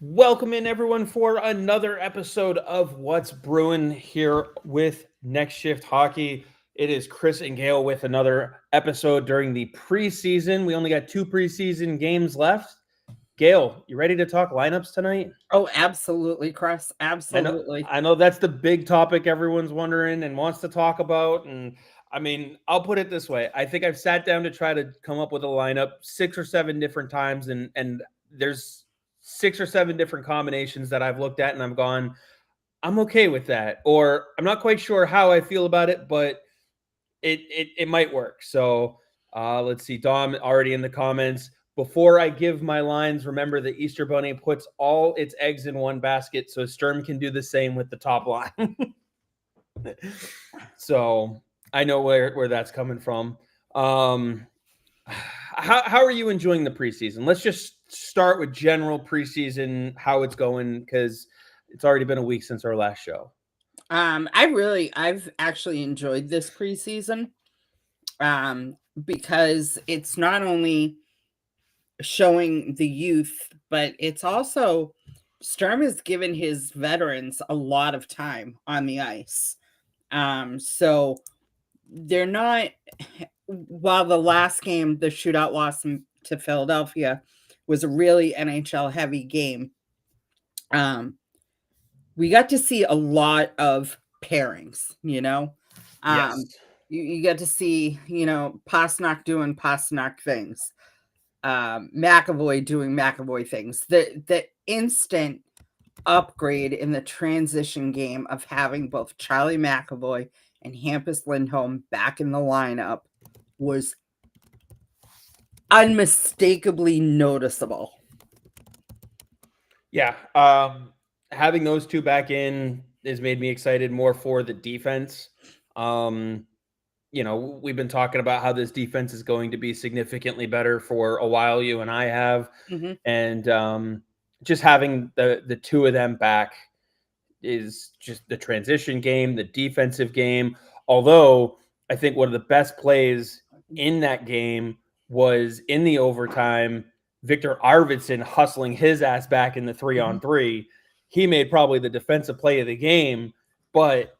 Welcome in, everyone, for another episode of What's Bruin here with Next Shift Hockey. It is Chris and Gayle with another episode during the preseason. We only got two preseason games left. Gayle, you ready to talk lineups tonight? Oh, absolutely, Chris. I know, Absolutely. I know that's the big topic everyone's wondering and wants to talk about. And I'll put it this way: I think I've sat down to try to come up with a lineup 6 or 7 different times, and there's 6 or 7 different combinations that I've looked at, and I've gone, I'm okay with that, or I'm not quite sure how I feel about it, but it might work. So let's see. Dom already in the comments. Before I give my lines, remember the Easter Bunny puts all its eggs in one basket, so Sturm can do the same with the top line. So I know where that's coming from. How are you enjoying the preseason? Let's just start with general preseason, how it's going, because it's already been a week since our last show. I've actually enjoyed this preseason. Because it's not only showing the youth, but it's also Sturm has given his veterans a lot of time on the ice. So they're not, while the last game, the shootout loss to Philadelphia was a really NHL heavy game. We got to see a lot of pairings, Yes. you get to see, Pasternak doing Pasternak things, McAvoy doing McAvoy things. The instant upgrade in the transition game of having both Charlie McAvoy and Hampus Lindholm back in the lineup was unmistakably noticeable. Yeah. Having those two back in has made me excited more for the defense. We've been talking about how this defense is going to be significantly better for a while, you and I have. Mm-hmm. And just having the two of them back is just the transition game, the defensive game. Although I think one of the best plays in that game was in the overtime, Victor Arvidsson hustling his ass back in the 3-on-3. He made probably the defensive play of the game, but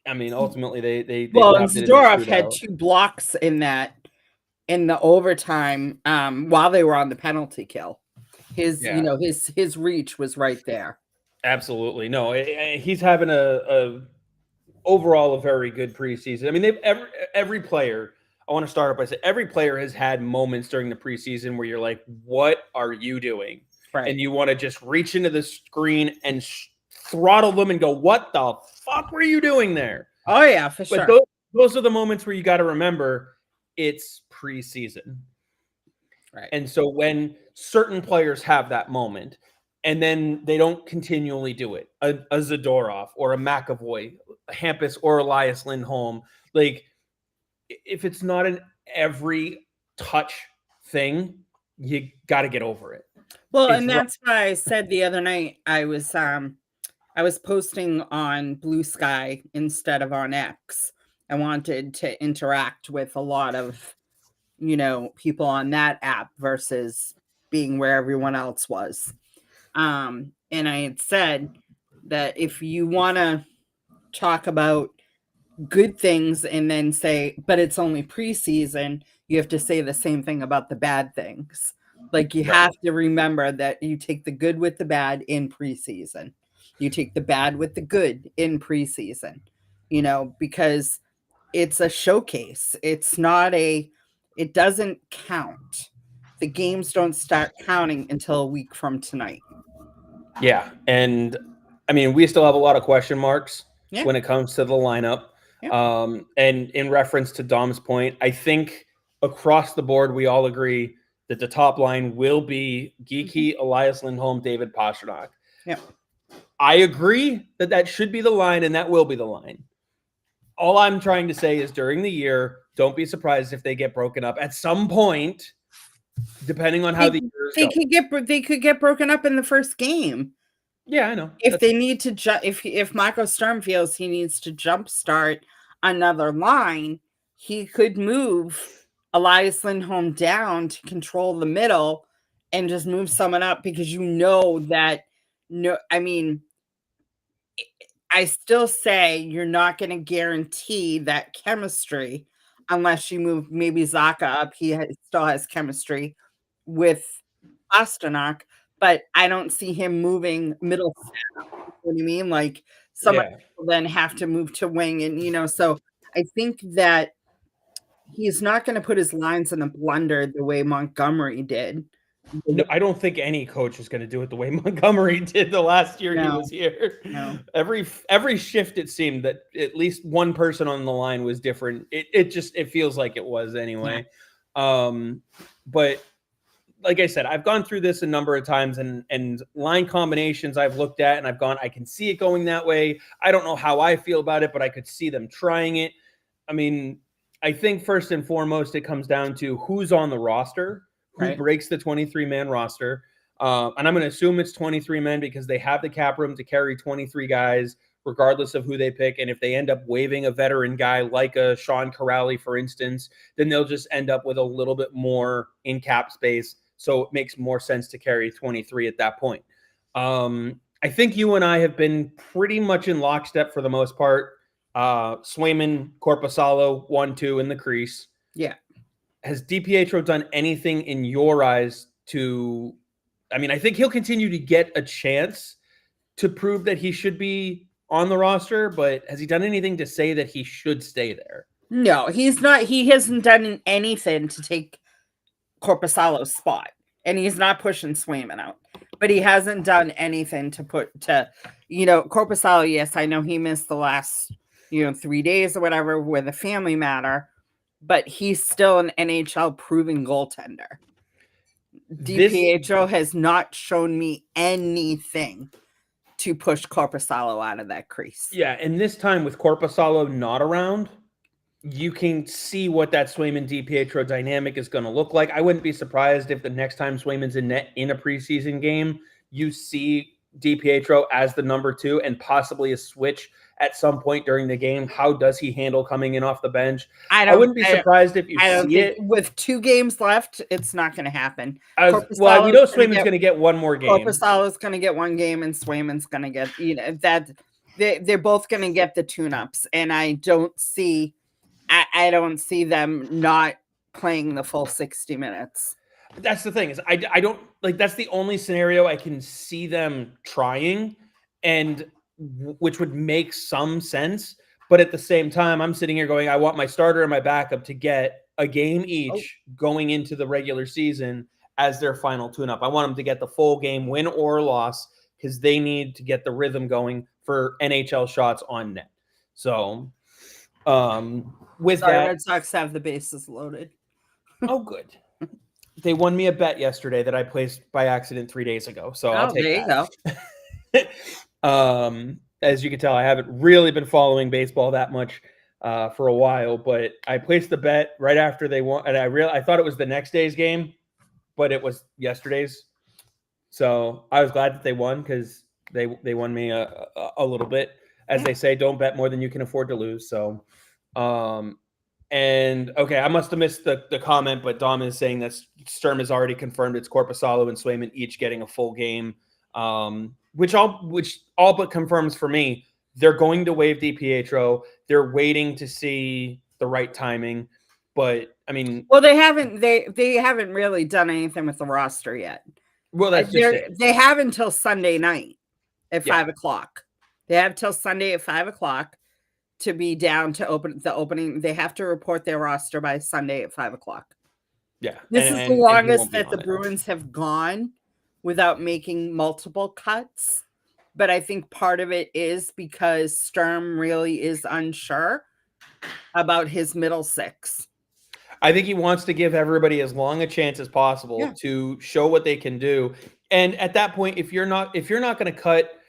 ultimately they grabbed it in the Zadorov had shootout. 2 blocks in the overtime while they were on the penalty kill. His his reach was right there. Absolutely. No, he's having a overall a very good preseason. I mean, they've every player. I want to start up by saying every player has had moments during the preseason where you're like, "What are you doing?" Right. And you want to just reach into the screen and throttle them and go, "What the fuck were you doing there?" Oh yeah, for sure. But those are the moments where you got to remember it's preseason. Right. And so when certain players have that moment and then they don't continually do it, a Zadorov or a McAvoy, a Hampus or Elias Lindholm, like if it's not an every touch thing, you got to get over it. Well, It's and that's why I said the other night I was posting on Blue Sky instead of on X. I wanted to interact with a lot of people on that app versus being where everyone else was. And I had said that if you want to talk about good things and then say, but it's only preseason, you have to say the same thing about the bad things. Like you have to remember that you take the good with the bad in preseason. You take the bad with the good in preseason, because it's a showcase. It doesn't count. The games don't start counting until a week from tonight. Yeah. And we still have a lot of question marks when it comes to the lineup. Yeah. And in reference to Dom's point, I think across the board, we all agree that the top line will be Geeky, Elias Lindholm, David Pasternak. Yeah. I agree that should be the line and that will be the line. All I'm trying to say is during the year, don't be surprised if they get broken up at some point, depending on how the years go. They could get broken up in the first game. Yeah, I know. If they need to if Michael Sturm feels he needs to jumpstart another line, he could move Elias Lindholm down to control the middle and just move someone up because you know that I mean, I still say you're not going to guarantee that chemistry unless you move maybe Zaka up. Still has chemistry with Pasternak, but I don't see him moving middle snap. You know what I mean? Like someone will then have to move to wing, and so I think that he's not going to put his lines in a blender the way Montgomery did. No, I don't think any coach is going to do it the way Montgomery did the last year he was here. No. Every shift, it seemed that at least one person on the line was different. It feels like it was anyway. Yeah. But like I said, I've gone through this a number of times, and line combinations I've looked at, and I can see it going that way. I don't know how I feel about it, but I could see them trying it. I mean, I think first and foremost, it comes down to who's on the roster. Who breaks the 23-man roster. And I'm going to assume it's 23 men because they have the cap room to carry 23 guys, regardless of who they pick. And if they end up waiving a veteran guy like a Sean Corrali, for instance, then they'll just end up with a little bit more in cap space. So it makes more sense to carry 23 at that point. I think you and I have been pretty much in lockstep for the most part. Swayman, Korpisalo, 1-2 in the crease. Yeah. Has DiPietro done anything in your eyes to, I mean, I think he'll continue to get a chance to prove that he should be on the roster, but has he done anything to say that he should stay there? No, he's not. He hasn't done anything to take Korpisalo's spot, and he's not pushing Swayman out, but he hasn't done anything to Korpisalo. Yes, I know he missed the last, 3 days or whatever with a family matter, but he's still an NHL proven goaltender. DiPietro has not shown me anything to push Korpisalo out of that crease. Yeah, and this time with Korpisalo not around, you can see what that Swayman DiPietro dynamic is going to look like. I wouldn't be surprised if the next time Swayman's in net in a preseason game, you see DiPietro as the number 2 and possibly a switch at some point during the game. How does he handle coming in off the bench? I wouldn't be surprised if you see it. With 2 games left, it's not going to happen. Well, we know Swayman's going to get one more game. Korpisalo's going to get 1 game, and Swayman's going to get, that they're both going to get the tune-ups, and I don't see them not playing the full 60 minutes. That's the thing is I don't like, that's the only scenario I can see them trying, and which would make some sense. But at the same time, I'm sitting here going, I want my starter and my backup to get a game each going into the regular season as their final tune-up. I want them to get the full game, win or loss, because they need to get the rhythm going for NHL shots on net. So with that, Red Sox have the bases loaded. Oh, good. They won me a bet yesterday that I placed by accident 3 days ago. So I'll take that. There you go. As you can tell, I haven't really been following baseball that much for a while, but I placed the bet right after they won, and I thought it was the next day's game, but it was yesterday's. So I was glad that they won because they won me a little bit. As they say, don't bet more than you can afford to lose. So, and okay, I must have missed the comment, but Dom is saying that Sturm has already confirmed it's Korpisalo and Swayman each getting a full game, which all but confirms for me they're going to waive DiPietro. They're waiting to see the right timing, but I mean, well, they haven't really done anything with the roster yet. Well, that's just it. They have until Sunday night at 5:00. They have till Sunday at 5:00 to be down to open the opening. They have to report their roster by Sunday at 5:00. Yeah. This is the longest that the Bruins have gone without making multiple cuts. But I think part of it is because Sturm really is unsure about his middle six. I think he wants to give everybody as long a chance as possible to show what they can do. And at that point, if you're not going to cut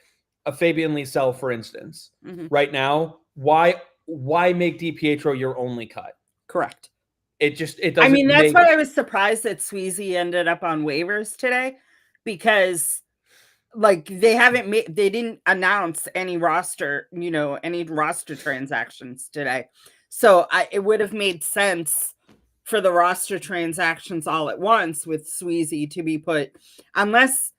a Fabian Lysell, for instance, right now, why make DiPietro your only cut? Correct. It doesn't. I mean, that's why I was surprised that Sweezy ended up on waivers today, because like they didn't announce any roster, any roster transactions today. So it would have made sense for the roster transactions all at once with Sweezy to be put, unless,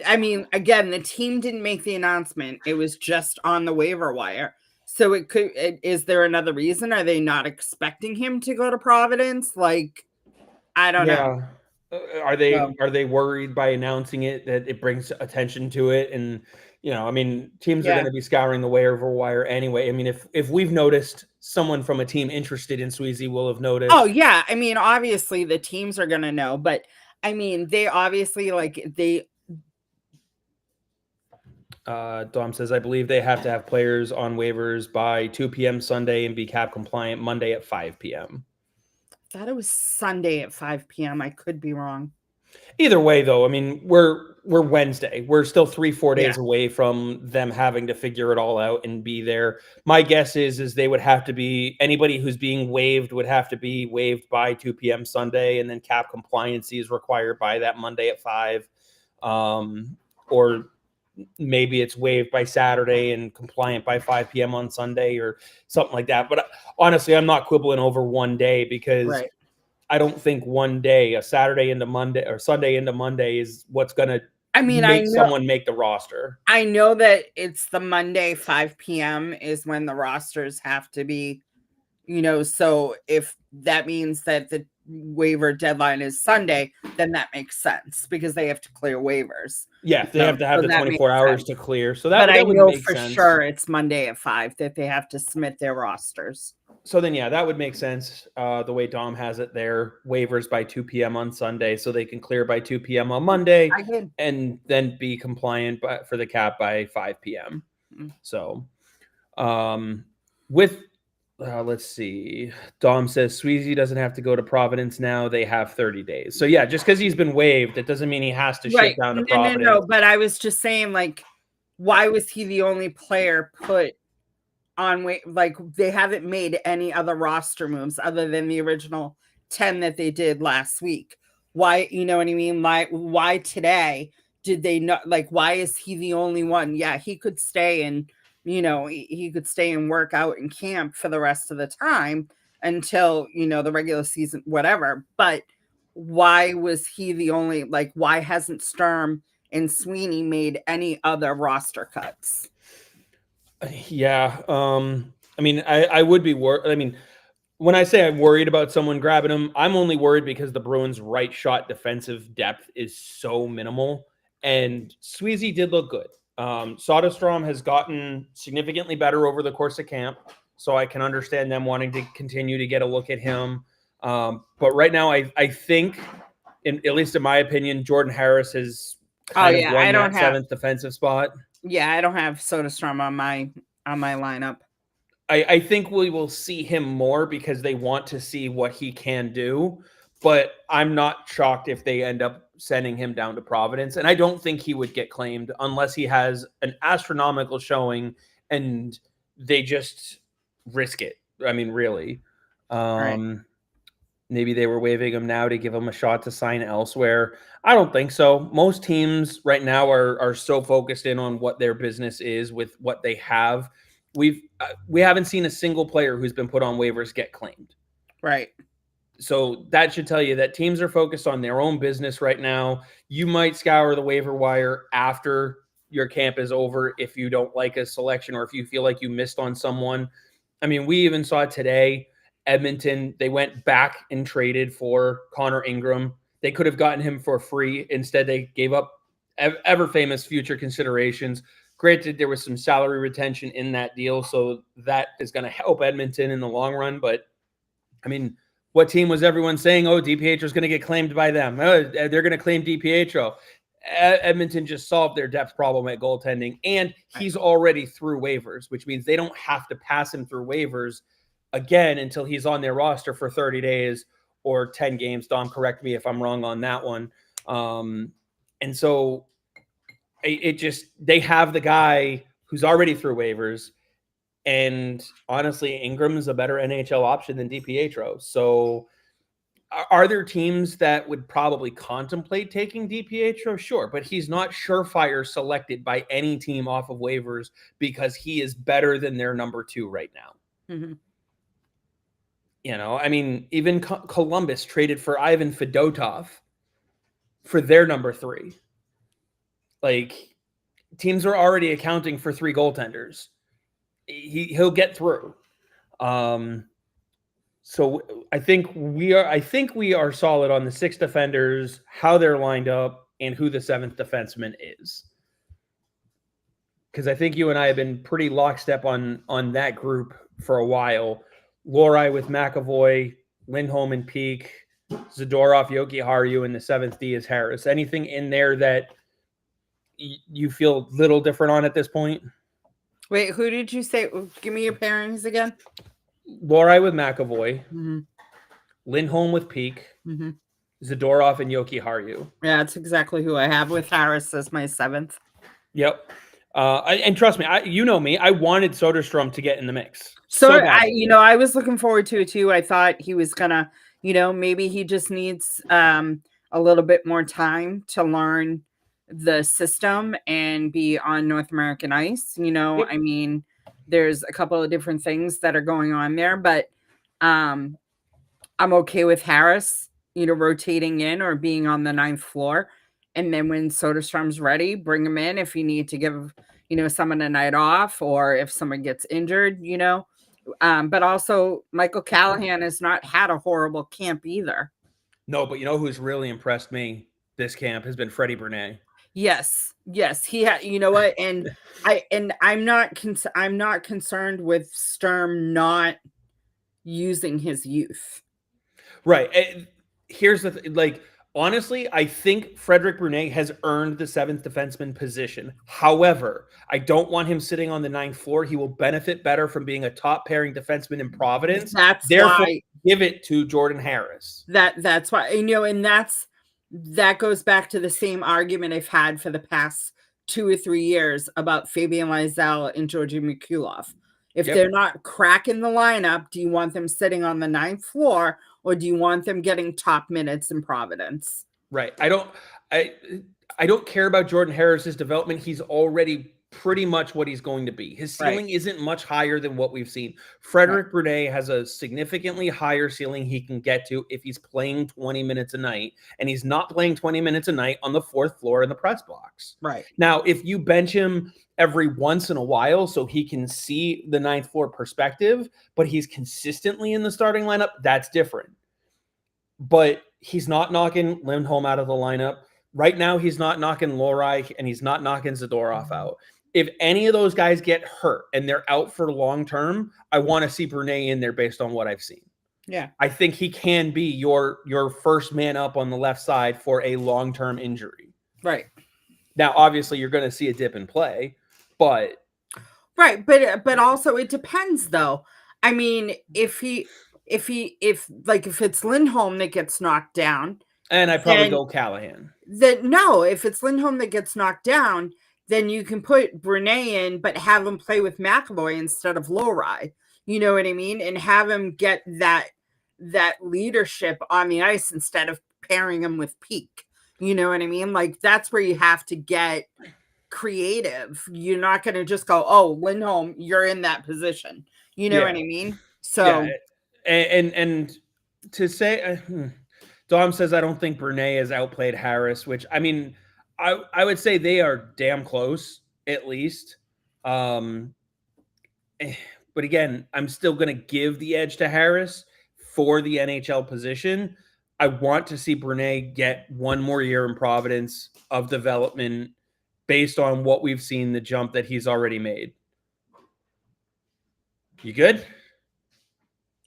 I mean, again, the team didn't make the announcement. It was just on the waiver wire. So is there another reason? Are they not expecting him to go to Providence? Like, I don't know. Are they worried by announcing it that it brings attention to it? And, I mean, teams are going to be scouring the waiver wire anyway. I mean, if we've noticed someone from a team interested in Sweezy, will have noticed. Oh, yeah. I mean, obviously the teams are going to know, but I mean, they obviously Dom says, I believe they have to have players on waivers by 2 p.m. Sunday and be cap compliant Monday at 5 p.m. I thought it was Sunday at 5 p.m. I could be wrong. Either way, though, I mean, we're Wednesday. We're still 3-4 days away from them having to figure it all out and be there. My guess is they would have to be, anybody who's being waived would have to be waived by 2 p.m. Sunday, and then cap compliancy is required by that Monday at 5. Or maybe it's waived by Saturday and compliant by 5 p.m. on Sunday or something like that. But honestly, I'm not quibbling over one day because I don't think one day, a Saturday into Monday or Sunday into Monday, is what's going to make someone make the roster. I know that it's the Monday 5 p.m. is when the rosters have to be, so if that means that the waiver deadline is Sunday, then that makes sense because they have to clear waivers. Yeah, they have to have the 24 hours to clear. So that would know make for sense. Sure it's Monday at 5 that they have to submit their rosters. So then, yeah, that would make sense the way Dom has it there. Waivers by 2 p.m. on Sunday so they can clear by 2 p.m. on Monday and then be compliant for the cap by 5 p.m. So let's see. Dom says Sweezy doesn't have to go to Providence now. They have 30 days. So, yeah, just because he's been waived, it doesn't mean he has to ship down to Providence. No, but I was just saying, like, why was he the only player put on like they haven't made any other roster moves other than the original 10 that they did last week? Why, you know what I mean? Why today did they not, like, why is he the only one? Yeah, he could stay and he could stay and work out in camp for the rest of the time until the regular season, whatever. But why was he the only, like, why hasn't Sturm and Sweeney made any other roster cuts? Yeah. I mean, I would be worried. I mean, when I say I'm worried about someone grabbing him, I'm only worried because the Bruins' right shot defensive depth is so minimal. And Sweezy did look good. Soderstrom has gotten significantly better over the course of camp. So I can understand them wanting to continue to get a look at him. But right now, I think, at least in my opinion, Jordan Harris has kind of won that seventh defensive spot. Yeah, I don't have Soderstrom on my lineup. I think we will see him more because they want to see what he can do. But I'm not shocked if they end up sending him down to Providence. And I don't think he would get claimed unless he has an astronomical showing and they just risk it. I mean, really. Maybe they were waiving him now to give him a shot to sign elsewhere. I don't think so. Most teams right now are so focused in on what their business is with what they have. We haven't seen a single player who's been put on waivers get claimed. Right. So that should tell you that teams are focused on their own business right now. You might scour the waiver wire after your camp is over if you don't like a selection or if you feel like you missed on someone. I mean, we even saw today, Edmonton, they went back and traded for Connor Ingram. They could have gotten him for free. Instead, they gave up ever famous future considerations. Granted, there was some salary retention in that deal, so that is going to help Edmonton in the long run. But, I mean, what team was everyone saying, oh, DiPietro is going to get claimed by them? Oh, they're going to claim DiPietro. Edmonton just solved their depth problem at goaltending, and he's already through waivers, which means they don't have to pass him through waivers again until he's on their roster for 30 days or 10 games. Dom, correct me if I'm wrong on that one. And so they have the guy who's already through waivers. And honestly, Ingram is a better NHL option than DiPietro. So are there teams that would probably contemplate taking DiPietro? Sure, but he's not surefire selected by any team off of waivers because he is better than their number 2 right now. Mm-hmm. You know, I mean, even Columbus traded for Ivan Fedotov for their number 3. Like, teams are already accounting for 3 goaltenders. He'll get through. So I think we are solid on the 6 defenders, how they're lined up, and who the 7th defenseman is. Because I think you and I have been pretty lockstep on that group for a while. Lohrei with McAvoy, Lindholm and Peak, Zadorov, Jokiharju, and the 7th D is Harris. Anything in there that you feel a little different on at this point? Wait, who did you say? Give me your pairings again. Lohrei with McAvoy, Lindholm with Peak, Zadorov and Jokiharju. Yeah, that's exactly who I have, with Harris as my 7th. Yep. And trust me, you know me. I wanted Soderstrom to get in the mix. So I was looking forward to it too. I thought he was gonna, maybe he just needs a little bit more time to learn the system and be on North American ice. Yep. I mean, there's a couple of different things that are going on there, but I'm okay with Harris, rotating in or being on the 9th floor. And then when Soderstrom's ready, bring him in if you need to give, someone a night off, or if someone gets injured, but also Michael Callahan has not had a horrible camp either. No, but who's really impressed me this camp has been Freddie Bruin. Yes, he had. You know what? And I'm not concerned with Sturm not using his youth. Right. Here's the honestly, I think Frederic Bruin has earned the 7th defenseman position. However, I don't want him sitting on the 9th floor. He will benefit better from being a top pairing defenseman in Providence. That's therefore why, give it to Jordan Harris. That's why, and that goes back to the same argument I've had for the past 2 or 3 years about Fabian Lysell and Georgi Mikulov. If they're not cracking the lineup, do you want them sitting on the 9th floor, or do you want them getting top minutes in Providence? Right. I don't care about Jordan Harris's development. He's already pretty much what he's going to be. His ceiling isn't much higher than what we've seen. Frederic Bruin has a significantly higher ceiling he can get to if he's playing 20 minutes a night, and he's not playing 20 minutes a night on the 4th floor in the press box. Right. Now, if you bench him every once in a while so he can see the 9th floor perspective, but he's consistently in the starting lineup, that's different. But he's not knocking Lindholm out of the lineup. Right now, he's not knocking Lohrei, and he's not knocking Zadorov out. If any of those guys get hurt and they're out for long term, I want to see Bruin in there based on what I've seen. Yeah. I think he can be your first man up on the left side for a long-term injury. Right. Now, obviously, you're going to see a dip in play, but right. But also it depends, though. I mean, if it's Lindholm that gets knocked down, and I probably go Callahan. If it's Lindholm that gets knocked down, then you can put Bruin in, but have him play with McAvoy instead of Lohrei. You know what I mean? And have him get that leadership on the ice instead of pairing him with Peak. You know what I mean? Like, that's where you have to get creative. You're not going to just go, oh, Lindholm, you're in that position. You know what I mean? So, and to say, Dom says, I don't think Bruin has outplayed Harris, which, I mean, I would say they are damn close, at least. But again, I'm still going to give the edge to Harris for the NHL position. I want to see Bruin get one more year in Providence of development based on what we've seen, the jump that he's already made. You good?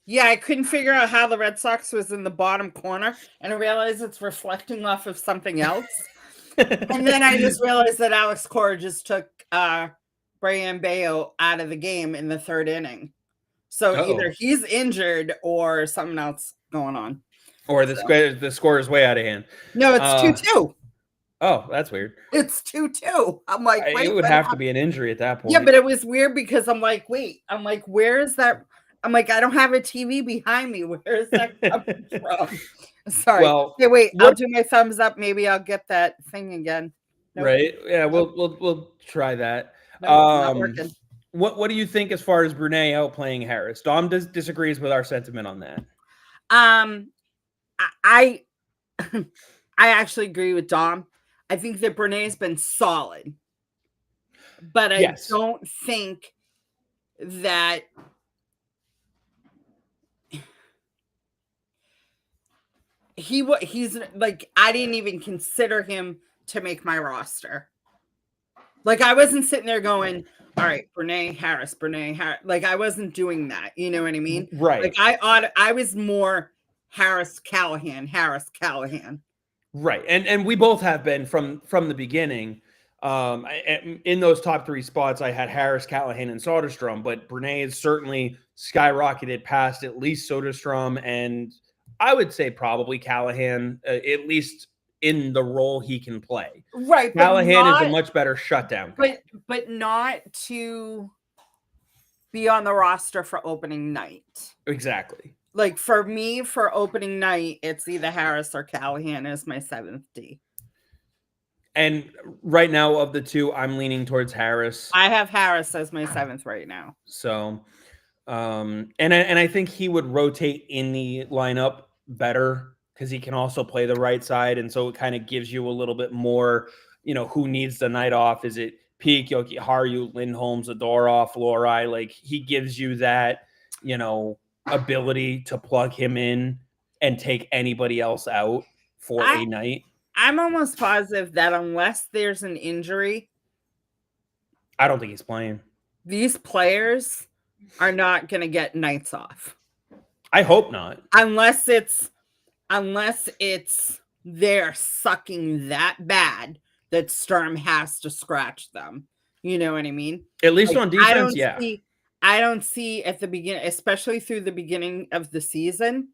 Yeah, I couldn't figure out how the Red Sox was in the bottom corner, and I realized it's reflecting off of something else. And then I just realized that Alex Cora just took Brian Bayo out of the game in the 3rd inning. So either he's injured or something else going on. Or the score is way out of hand. No, it's 2-2. Oh, that's weird. It's 2-2. I'm like, wait, it would have to be an injury at that point. Yeah, but it was weird because I'm like, wait. I'm like, where is that? I'm like, I don't have a TV behind me. Where is that coming from? Sorry. Well, hey, wait. I'll do my thumbs up. Maybe I'll get that thing again. Nope. Right? Yeah, nope. We'll try that. Nope, not working. What do you think as far as Brunet outplaying Harris? Dom disagrees with our sentiment on that. I I actually agree with Dom. I think that Brunet's been solid, but I don't think that he's like, I didn't even consider him to make my roster. Like, I wasn't sitting there going, all right, Brunet Harris. Like, I wasn't doing that. You know what I mean? Right. Like, I was more Harris Callahan. Right. And we both have been from the beginning. In those top three spots, I had Harris, Callahan, and Soderstrom, but Brunet has certainly skyrocketed past at least Soderstrom, and I would say probably Callahan, at least in the role he can play. Right. Callahan is a much better shutdown guy. But not to be on the roster for opening night. Exactly. Like, for me, for opening night, it's either Harris or Callahan as my 7th D. And right now, of the two, I'm leaning towards Harris. I have Harris as my 7th right now. So, and I think he would rotate in the lineup better because he can also play the right side. And so it kind of gives you a little bit more, who needs the night off. Is it Peak, Jokiharju, Lindholm, Zadorov, Lohrei? Like, he gives you that, ability to plug him in and take anybody else out for a night. I'm almost positive that unless there's an injury, I don't think he's playing. These players are not going to get nights off. I hope not. Unless it's they're sucking that bad that Sturm has to scratch them. You know what I mean? At least on defense, I don't see at the beginning, especially through the beginning of the season,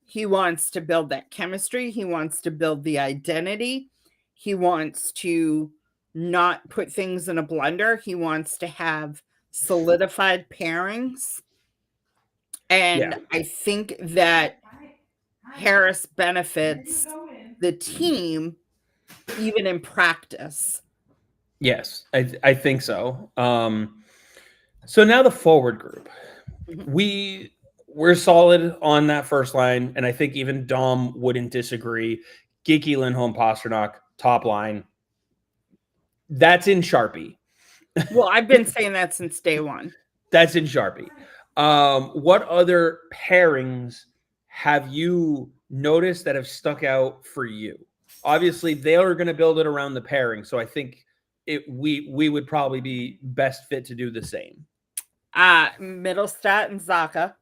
he wants to build that chemistry. He wants to build the identity. He wants to not put things in a blender. He wants to have solidified pairings. And I think that Harris benefits the team even in practice. Yes, I think so. So now the forward group. We're solid on that first line, and I think even Dom wouldn't disagree. Geeky, Lindholm, Pastrnak, top line. That's in Sharpie. Well, I've been saying that since day one. That's in Sharpie. What other pairings have you noticed that have stuck out for you? Obviously, they are going to build it around the pairing, so I think we would probably be best fit to do the same. Middlestat and Zacha.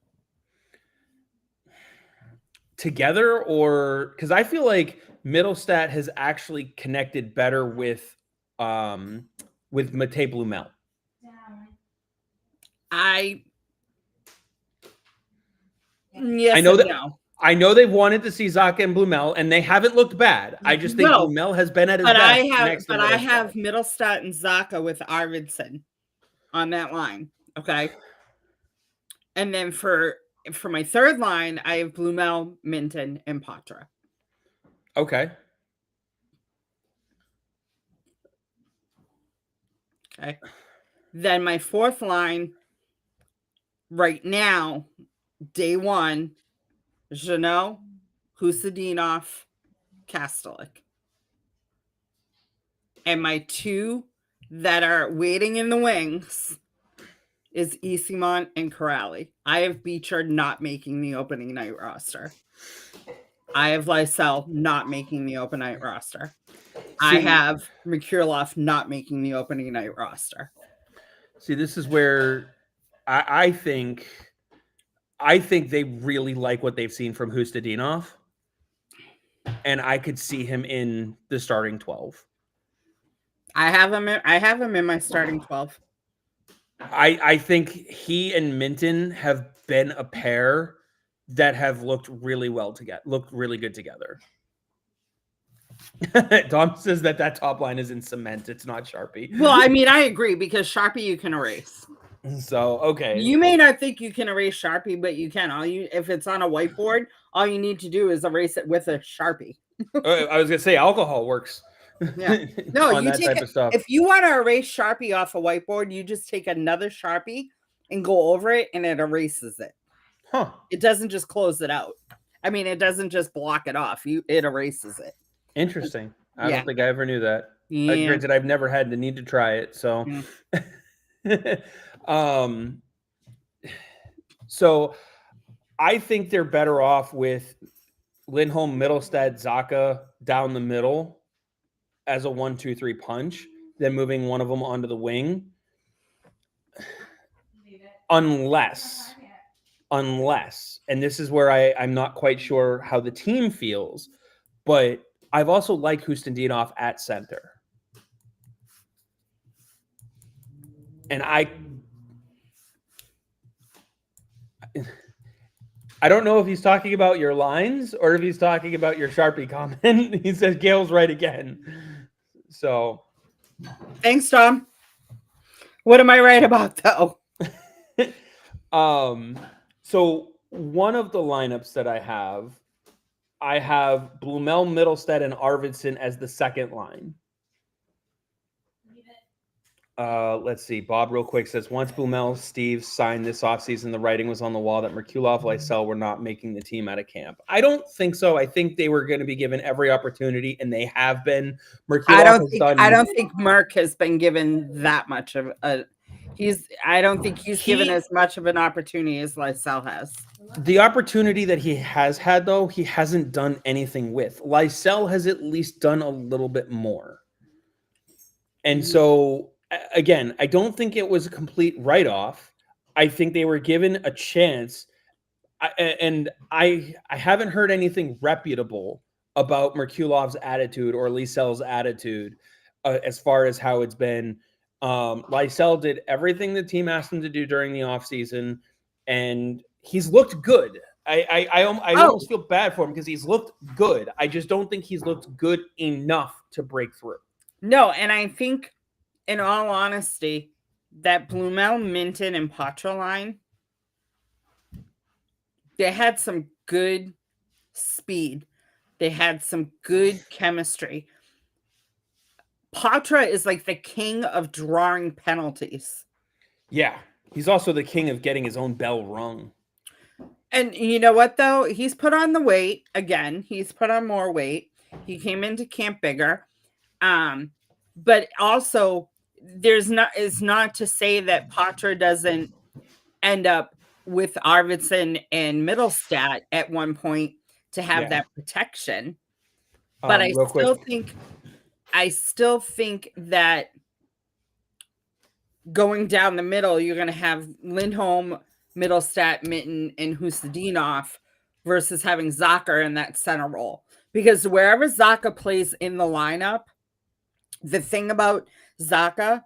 Together, or because I feel like Middlestat has actually connected better with Matej Blumel. I know they've wanted to see Zacha and Blumel, and they haven't looked bad. I just think Blumel has been at his best. I have Middlestat and Zacha with Arvidsson on that line. Okay, and then for my third line, I have Blumel, Minton, and Patra. Okay. Then my fourth line, right now, day one, Jeannot, Husadinov, Kastelik. And my two that are waiting in the wings is Easimont and Corrali. I have Beecher not making the opening night roster. I have Lysell not making the open night roster. I have Mikulov not making the opening night roster. See, this is where I think they really like what they've seen from Hustadinov, and I could see him in the starting 12. I have him in my starting 12. I think he and Minton have been a pair that have looked really good together. Dom says that top line is in cement. It's not Sharpie. Well, I mean, I agree, because Sharpie you can erase. So, okay. You may not think you can erase Sharpie, but you can. If it's on a whiteboard, all you need to do is erase it with a Sharpie. I was going to say alcohol works. Yeah. No, on you that take type it. of stuff. If you want to erase Sharpie off a whiteboard, you just take another Sharpie and go over it, and it erases it. Huh. It doesn't just close it out. I mean, it doesn't just block it off. It erases it. Interesting. I Yeah. don't think I ever knew that. Yeah. Granted, I've never had the need to try it. So, so I think they're better off with Lindholm, Middlestead, Zacha down the middle as a 1-2-3 punch than moving one of them onto the wing. Unless, and this is where I'm not quite sure how the team feels, but I've also liked Hustendinov at center. And I don't know if he's talking about your lines or if he's talking about your Sharpie comment. He says Gayle's right again. So thanks, Tom. What am I right about, though? So one of the lineups that I have Blumel, Middlestead, and Arvidsson as the second line. Let's see. Bob real quick says, once Blumel, Steve signed this offseason, the writing was on the wall that Merkulov, Lysell were not making the team out of camp. I don't think so. I think they were going to be given every opportunity, and they have been. Merkulov I don't think Merk has been given that much of a. I don't think he's given as much of an opportunity as Lysell has. The opportunity that he has had, though, he hasn't done anything with. Lysell has at least done a little bit more. And so, again, I don't think it was a complete write-off. I think they were given a chance. I haven't heard anything reputable about Merkulov's attitude or Lysell's attitude as far as how it's been. Lysell did everything the team asked him to do during the offseason, and he's looked good. I almost feel bad for him because he's looked good. I just don't think he's looked good enough to break through. No, and I think, in all honesty, that Blumel, Minton, and Patra line, they had some good speed. They had some good chemistry. Patra is like the king of drawing penalties. Yeah, he's also the king of getting his own bell rung. And you know what, though? He's put on the weight again. He's put on more weight. He came into camp bigger. But also, it's not to say that Patra doesn't end up with Arvidsson and Middlestead at one point to have that protection. But I still think that going down the middle, you're going to have Lindholm, Middlestead, Minton, and Hustendinov versus having Zacha in that center role. Because wherever Zacha plays in the lineup, the thing about Zacha,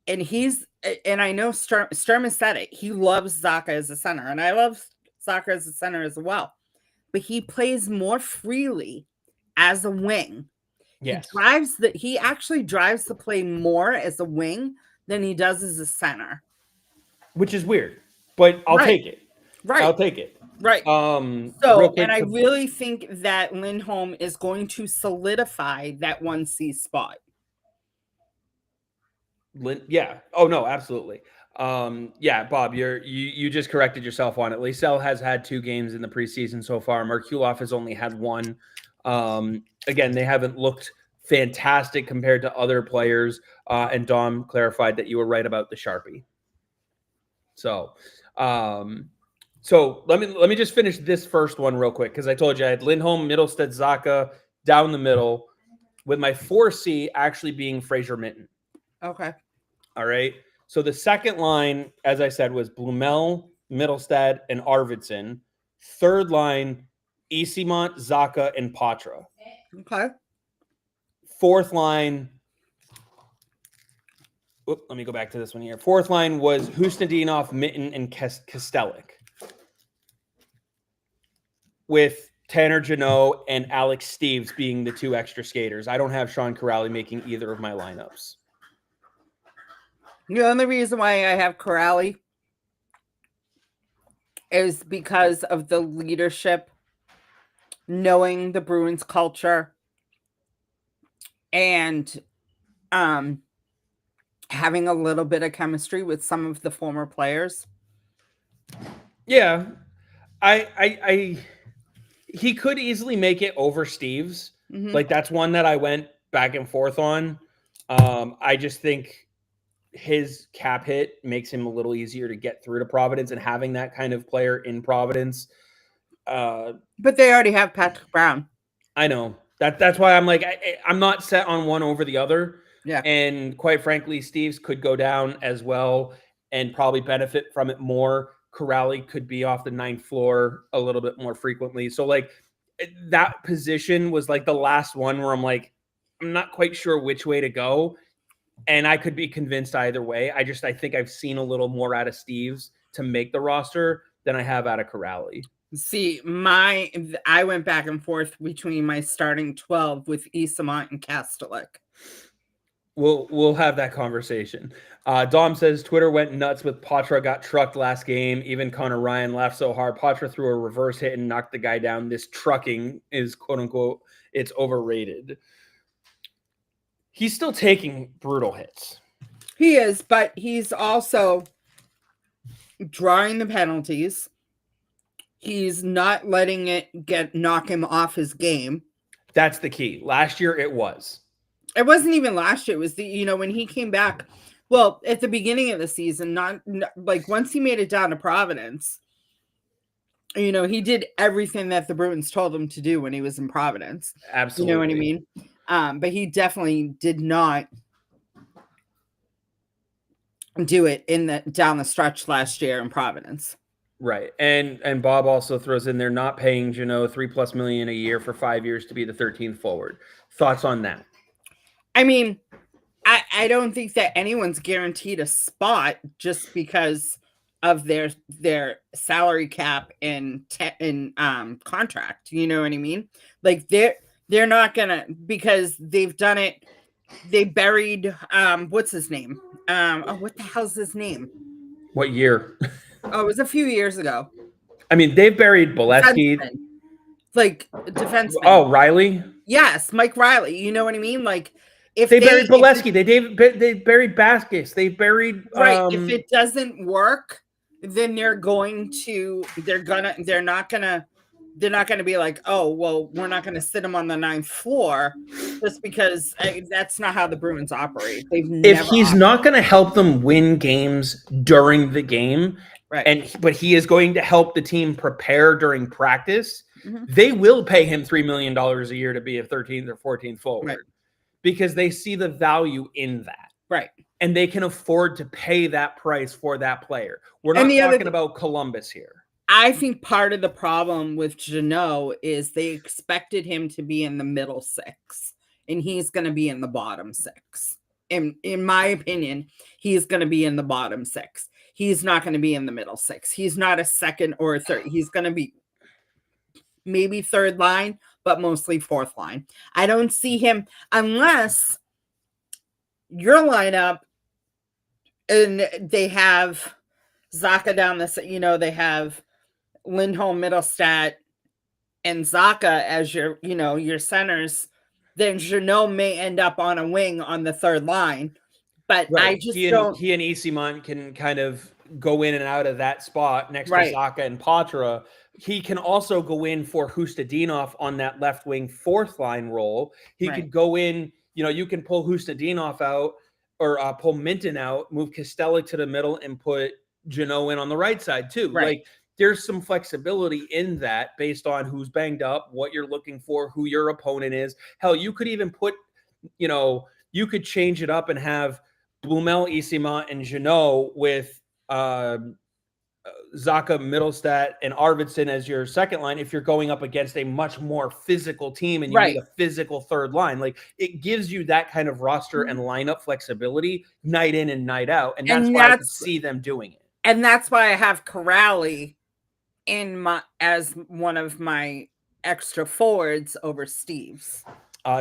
and I know Sturm has said it, he loves Zacha as a center, and I love Zacha as a center as well. But he plays more freely as a wing. Yes. He actually drives the play more as a wing than he does as a center. Which is weird, but I'll take it. Right. I'll take it. Right. And I really think that Lindholm is going to solidify that 1C spot. Yeah. Oh no, absolutely. Yeah, Bob, you just corrected yourself on it. Lysell has had 2 games in the preseason so far. Merkulov has only had 1. Again, they haven't looked fantastic compared to other players. And Dom clarified that you were right about the Sharpie. So, let me just finish this first one real quick because I told you I had Lindholm, Middlestead, Zacha down the middle, with my 4C actually being Fraser Minton. Okay. All right. So the second line, as I said, was Blumel, Middlestead, and Arvidsson. Third line, Esimont, Zacha, and Patra. Okay. Fourth line, let me go back to this one here. Fourth line was Hustendinov, Minton, and Kostelic. With Tanner Jeannot and Alex Steves being the 2 extra skaters. I don't have Sean Corrali making either of my lineups. The only reason why I have Corrali is because of the leadership, knowing the Bruins culture, and having a little bit of chemistry with some of the former players. Yeah, I he could easily make it over Steve's. Mhm. Like that's one that I went back and forth on. I just think his cap hit makes him a little easier to get through to Providence, and having that kind of player in Providence. But they already have Patrick Brown. I know that's why I'm like I'm not set on one over the other. Yeah. And quite frankly, Steve's could go down as well and probably benefit from it more. Corrali could be off the ninth floor a little bit more frequently. So like that position was like the last one where I'm like, I'm not quite sure which way to go. And I could be convinced either way. I think I've seen a little more out of Steve's to make the roster than I have out of Corrali. See, I went back and forth between my starting 12 with Isamont and Kastelik. We'll have that conversation. Dom says Twitter went nuts with Poitras got trucked last game. Even Connor Ryan laughed so hard. Poitras threw a reverse hit and knocked the guy down. This trucking is quote unquote, it's overrated. He's still taking brutal hits. He is, but he's also drawing the penalties. He's not letting it knock him off his game. That's the key. Last year it was. It wasn't even last year. It was when he came back. Well, at the beginning of the season, not like once he made it down to Providence, he did everything that the Bruins told him to do when he was in Providence. Absolutely. You know what I mean? But he definitely did not do it down the stretch last year in Providence. Right. And Bob also throws in there not paying Jeannot $3+ million a year for 5 years to be the 13th forward. Thoughts on that? I mean, I don't think that anyone's guaranteed a spot just because of their salary cap and contract. You know what I mean? Like they're not gonna, because they've done it. They buried what's his name? What the hell's his name? What year? Oh, it was a few years ago. I mean, they've buried Bolesky. Like defenseman. Oh, Riley? Yes, Mike Riley. You know what I mean? Like if they buried Bolesky, they buried Baskis. They buried right. If it doesn't work, then they're not gonna be like, oh well, we're not gonna sit him on the 9th floor just because that's not how the Bruins operate. If he's not gonna help them win games during the game, right? But he is going to help the team prepare during practice. Mm-hmm. They will pay him $3 million a year to be a 13th or 14th forward, right, because they see the value in that. Right. And they can afford to pay that price for that player. We're not talking about Columbus here. I think part of the problem with Jeannot is they expected him to be in the middle 6, and he's going to be in the bottom 6. In my opinion, he's going to be in the bottom 6. He's not going to be in the middle 6. He's not a second or a third. He's going to be maybe third line, but mostly fourth line. I don't see him unless your lineup and they have Zacha down the, they have Lindholm, Middlestat, and Zacha as your centers, then Jeannot may end up on a wing on the third line. But right. I just he and Isamont can kind of go in and out of that spot next to Zacha and Poitras. He can also go in for Hustadinov on that left wing fourth line role. He could go in, you can pull Hustadinov out or pull Minton out, move Kostelic to the middle, and put Jeannot in on the right side too. Right. Like there's some flexibility in that based on who's banged up, what you're looking for, who your opponent is. Hell, you could even put, you could change it up and have Blumel, Isamont, and Jeannot with Zacha, Middlestat, and Arvidsson as your second line if you're going up against a much more physical team and you need a physical third line. Like it gives you that kind of roster and lineup flexibility night in and night out. And that's why I can see them doing it. And that's why I have Corrali as one of my extra forwards over Steve's.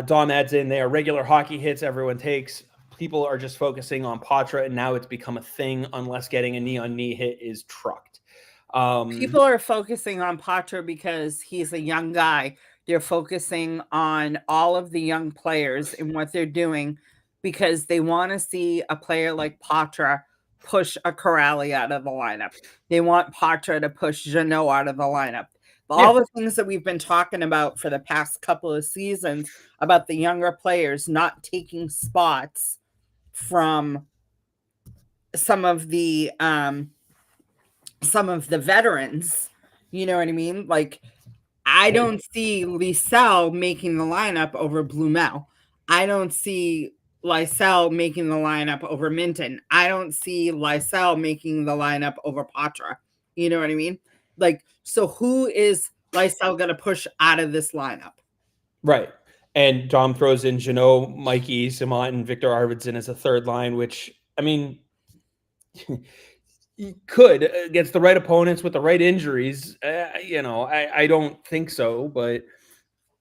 Dom adds in, they are regular hockey hits everyone takes. People are just focusing on Poitras, and now it's become a thing unless getting a knee-on-knee hit is trucked. People are focusing on Poitras because he's a young guy They're focusing on all of the young players and what they're doing because they want to see a player like Patra push a Corrali out of the lineup. They want Patra to push Jeannot out of the lineup. All the things that we've been talking about for the past couple of seasons about the younger players not taking spots from some of the veterans, you know what I mean? Like, I don't see Lysell making the lineup over Blumel. I don't see Lysell making the lineup over Minton. I don't see Lysell making the lineup over Patra. You know what I mean? Like, so who is Lysell going to push out of this lineup? Right. And Dom throws in Jeannot, Mikey, Simon, and Victor Arvidsson as a third line, which, I mean, you could against the right opponents with the right injuries. I don't think so, but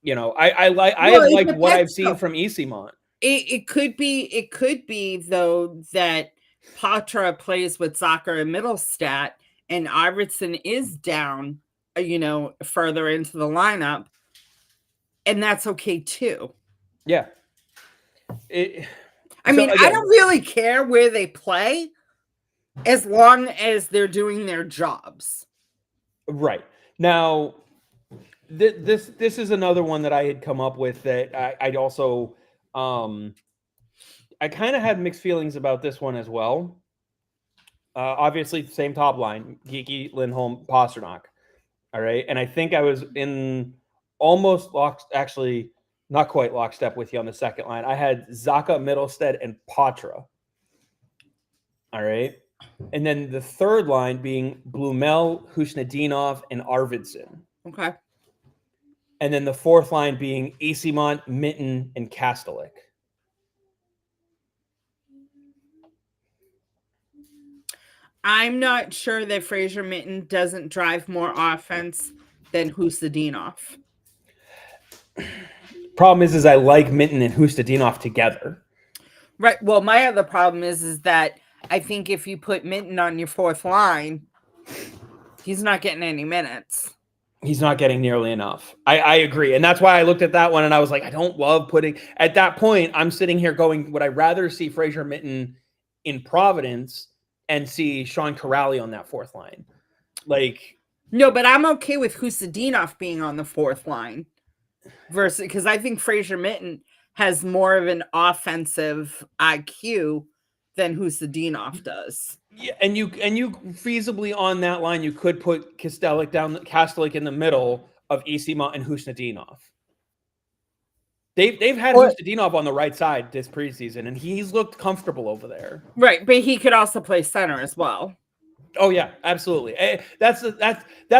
I have liked what I've seen from Easymont. It could be though that Patra plays with Zucker and Mittelstadt and Arvidsson is down, further into the lineup, and that's okay too. Yeah. I don't really care where they play as long as they're doing their jobs. Right. Now, this is another one that I had come up with that I'd also I kind of had mixed feelings about this one as well. Obviously, same top line: Geeky, Lindholm, Pasternak. All right, and I think I was in almost actually not quite lockstep with you on the second line. I had Zacha, Mittelstadt, and Patra. All right, and then the third line being Blumel, Husnadinov, and Arvidsson. Okay. And then the fourth line being Easymont, Minton, and Kastelik. I'm not sure that Fraser Minton doesn't drive more offense than Husnadinov. Problem is I like Minton and Husnadinov together. Right. Well, my other problem is that I think if you put Minton on your fourth line, he's not getting any minutes. He's not getting nearly enough. I agree. And that's why I looked at that one and I was like, I don't love putting – at that point, I'm sitting here going, would I rather see Fraser Minton in Providence and see Sean Corrali on that fourth line? No, but I'm okay with Husnadinov being on the fourth line versus – because I think Fraser Minton has more of an offensive IQ than Husnadinov does. Yeah, and you feasibly on that line, you could put Kastelik in the middle of Easymont and Husnadinov. They've had Husnadinov on the right side this preseason, and he's looked comfortable over there. Right, but he could also play center as well. Oh yeah, absolutely. That's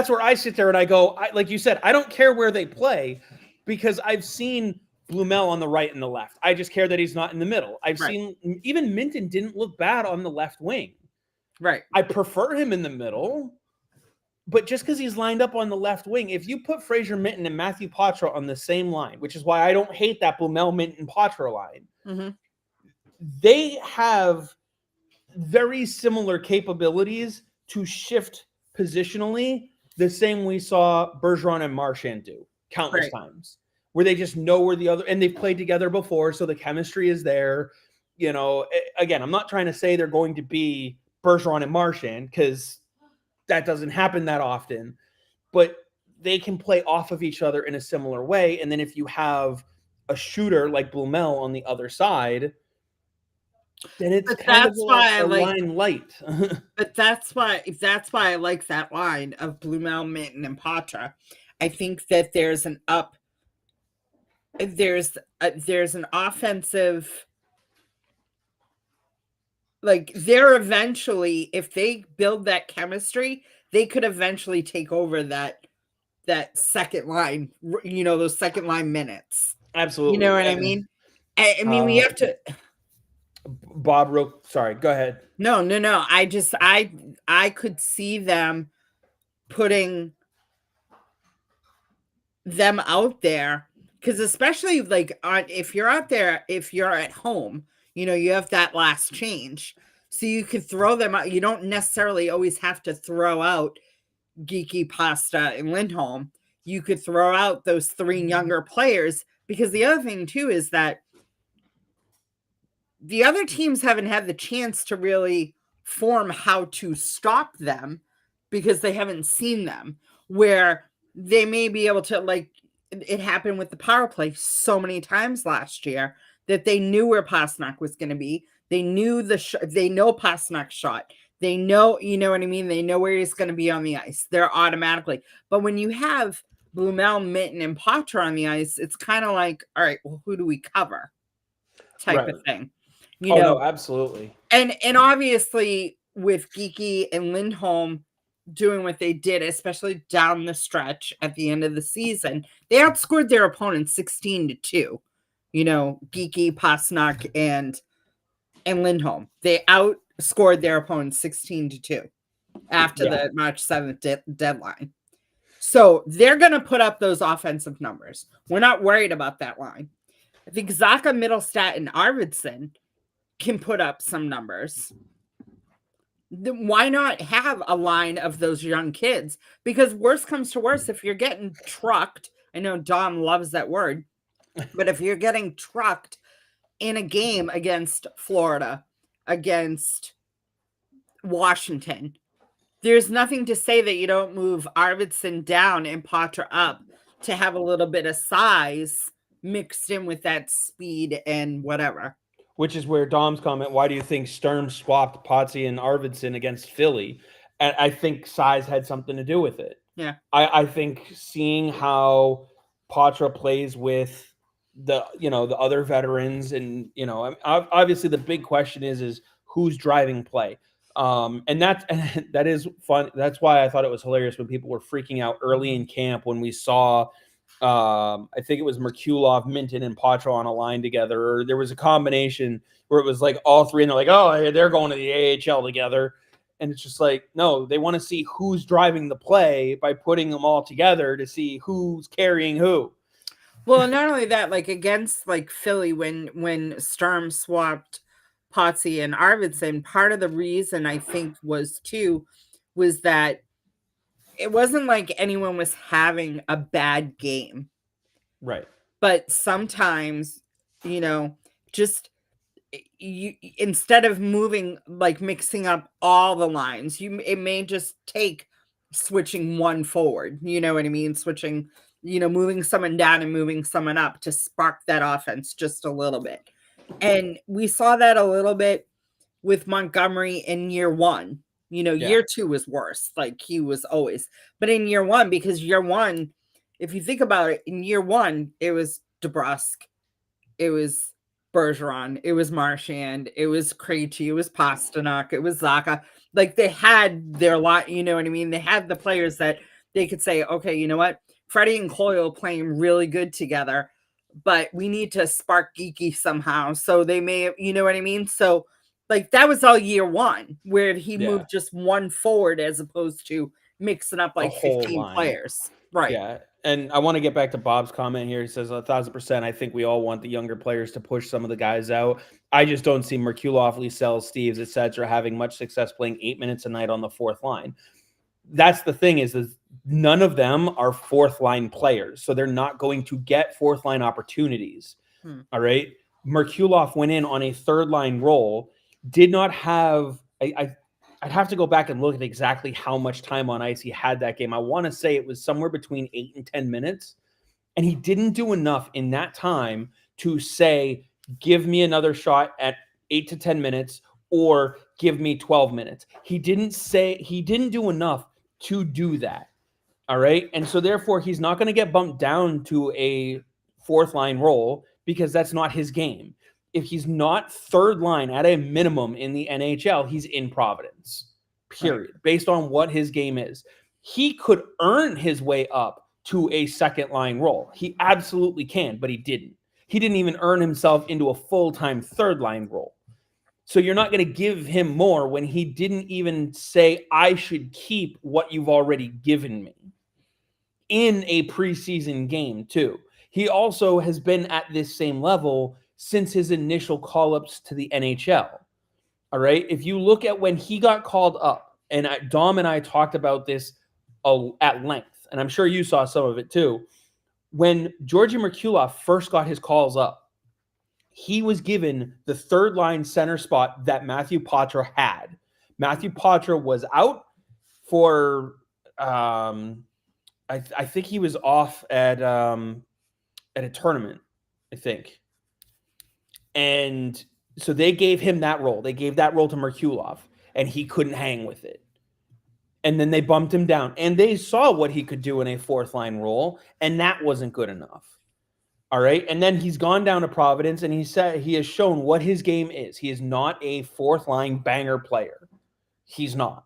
where I sit there and I go, like you said, I don't care where they play because I've seen Blumel on the right and the left. I just care that he's not in the middle. I've seen even Minton didn't look bad on the left wing. Right. I prefer him in the middle, but just because he's lined up on the left wing, if you put Fraser Minton and Matthew Patra on the same line, which is why I don't hate that Blumel, Minton, Patra line, they have very similar capabilities to shift positionally the same we saw Bergeron and Marchand do countless times, where they just know where the other, and they've played together before, so the chemistry is there. Again, I'm not trying to say they're going to be Bergeron and Marchand because that doesn't happen that often, but they can play off of each other in a similar way. And then if you have a shooter like Blumel on the other side, then it's kind of a line light. But that's why I like that line of Blumel, Minton, and Patra. I think that there's an offensive. Like they're eventually, if they build that chemistry, they could eventually take over that second line, those second line minutes. Absolutely. You know what I mean? I mean, we have to. Bob, sorry, go ahead. No. I could see them putting them out there because especially if you're out there, if you're at home, you have that last change. So you could throw them out. You don't necessarily always have to throw out Geeky, Pasta, and Lindholm. you could throw out those 3 younger players, because the other thing too is that the other teams haven't had the chance to really form how to stop them because they haven't seen them, where they may be able to, like it happened with the power play so many times last year, that they knew where Pastrnak was going to be. They knew they know Pastrnak's shot. They know, you know what I mean? They know where he's going to be on the ice. They're automatically. But when you have Blumel, Mitten, and Potter on the ice, it's kind of like, all right, well, who do we cover? Type of thing. You know, no, absolutely. And obviously with Geeky and Lindholm doing what they did, especially down the stretch at the end of the season, they outscored their opponents 16-2. You know, Geeky, Pastrnak, and Lindholm. They outscored their opponents 16-2 after the March 7th deadline. So they're going to put up those offensive numbers. We're not worried about that line. I think Zacha, Middlestat, and Arvidsson can put up some numbers. Then why not have a line of those young kids? Because worst comes to worst, if you're getting trucked, I know Dom loves that word, but if you're getting trucked in a game against Florida, against Washington, there's nothing to say that you don't move Arvidsson down and Potter up to have a little bit of size mixed in with that speed and whatever. Which is where Dom's comment, why do you think Sturm swapped Potsy and Arvidsson against Philly? And I think size had something to do with it. Yeah. I think seeing how Potter plays with the other veterans, and obviously the big question is who's driving play. And that is fun. That's why I thought it was hilarious when people were freaking out early in camp when we saw I think it was Merkulov, Minton, and Poitras on a line together, or there was a combination where it was like all three, and they're like, oh, they're going to the AHL together. And it's just like, no, they want to see who's driving the play by putting them all together to see who's carrying who. Well, not only that, like against like Philly, when Sturm swapped Potsy and Arvidsson, part of the reason I think was that it wasn't like anyone was having a bad game. Right. But sometimes, just you, instead of mixing up all the lines, it may just take switching one forward. You know what I mean? Switching, moving someone down and moving someone up to spark that offense just a little bit. And we saw that a little bit with Montgomery in year one. Year two was worse. Like he was always, but in year one, because year one, if you think about it, in year one, it was DeBrusque, it was Bergeron, it was Marchand, it was Krejci, it was Pastrnak, it was Zacha. Like they had their lot, you know what I mean? They had the players that they could say, okay, you know what? Freddie and Coyle playing really good together, but we need to spark Geeky somehow. So they may, you know what I mean? So like that was all year one, where he moved just one forward as opposed to mixing up like 15 players. Right. Yeah. And I want to get back to Bob's comment here. He says 1,000%. I think we all want the younger players to push some of the guys out. I just don't see Merkulov, Liesel, Steves, etc. having much success playing 8 minutes a night on the fourth line. That's the thing is none of them are fourth line players. So they're not going to get fourth line opportunities. All right. Merkulov went in on a third line role, did not have, I'd have to go back and look at exactly how much time on ice he had that game. I want to say it was somewhere between 8 and 10 minutes. And he didn't do enough in that time to say, give me another shot at 8 to 10 minutes or give me 12 minutes. He didn't do enough to do that. All right. And so therefore he's not going to get bumped down to a fourth line role because that's not his game. If he's not third line at a minimum in the NHL, he's in Providence, period, based on what his game is. He could earn his way up to a second line role. He absolutely can, but he didn't. He didn't even earn himself into a full-time third line role. So you're not going to give him more when he didn't even say, I should keep what you've already given me in a preseason game too. He also has been at this same level since his initial call-ups to the NHL. All right. If you look at when he got called up, and Dom and I talked about this at length and I'm sure you saw some of it too. When Georgi Merkulov first got his calls up, he was given the third line center spot that Matthew Poitras had. Matthew Poitras was out for, I think he was off at a tournament, I think. And so they gave him that role. They gave that role to Merkulov, and he couldn't hang with it. And then they bumped him down, and they saw what he could do in a fourth line role, and that wasn't good enough. All right. And then he's gone down to Providence, and he said he has shown what his game is. He is not a fourth line banger player. He's not.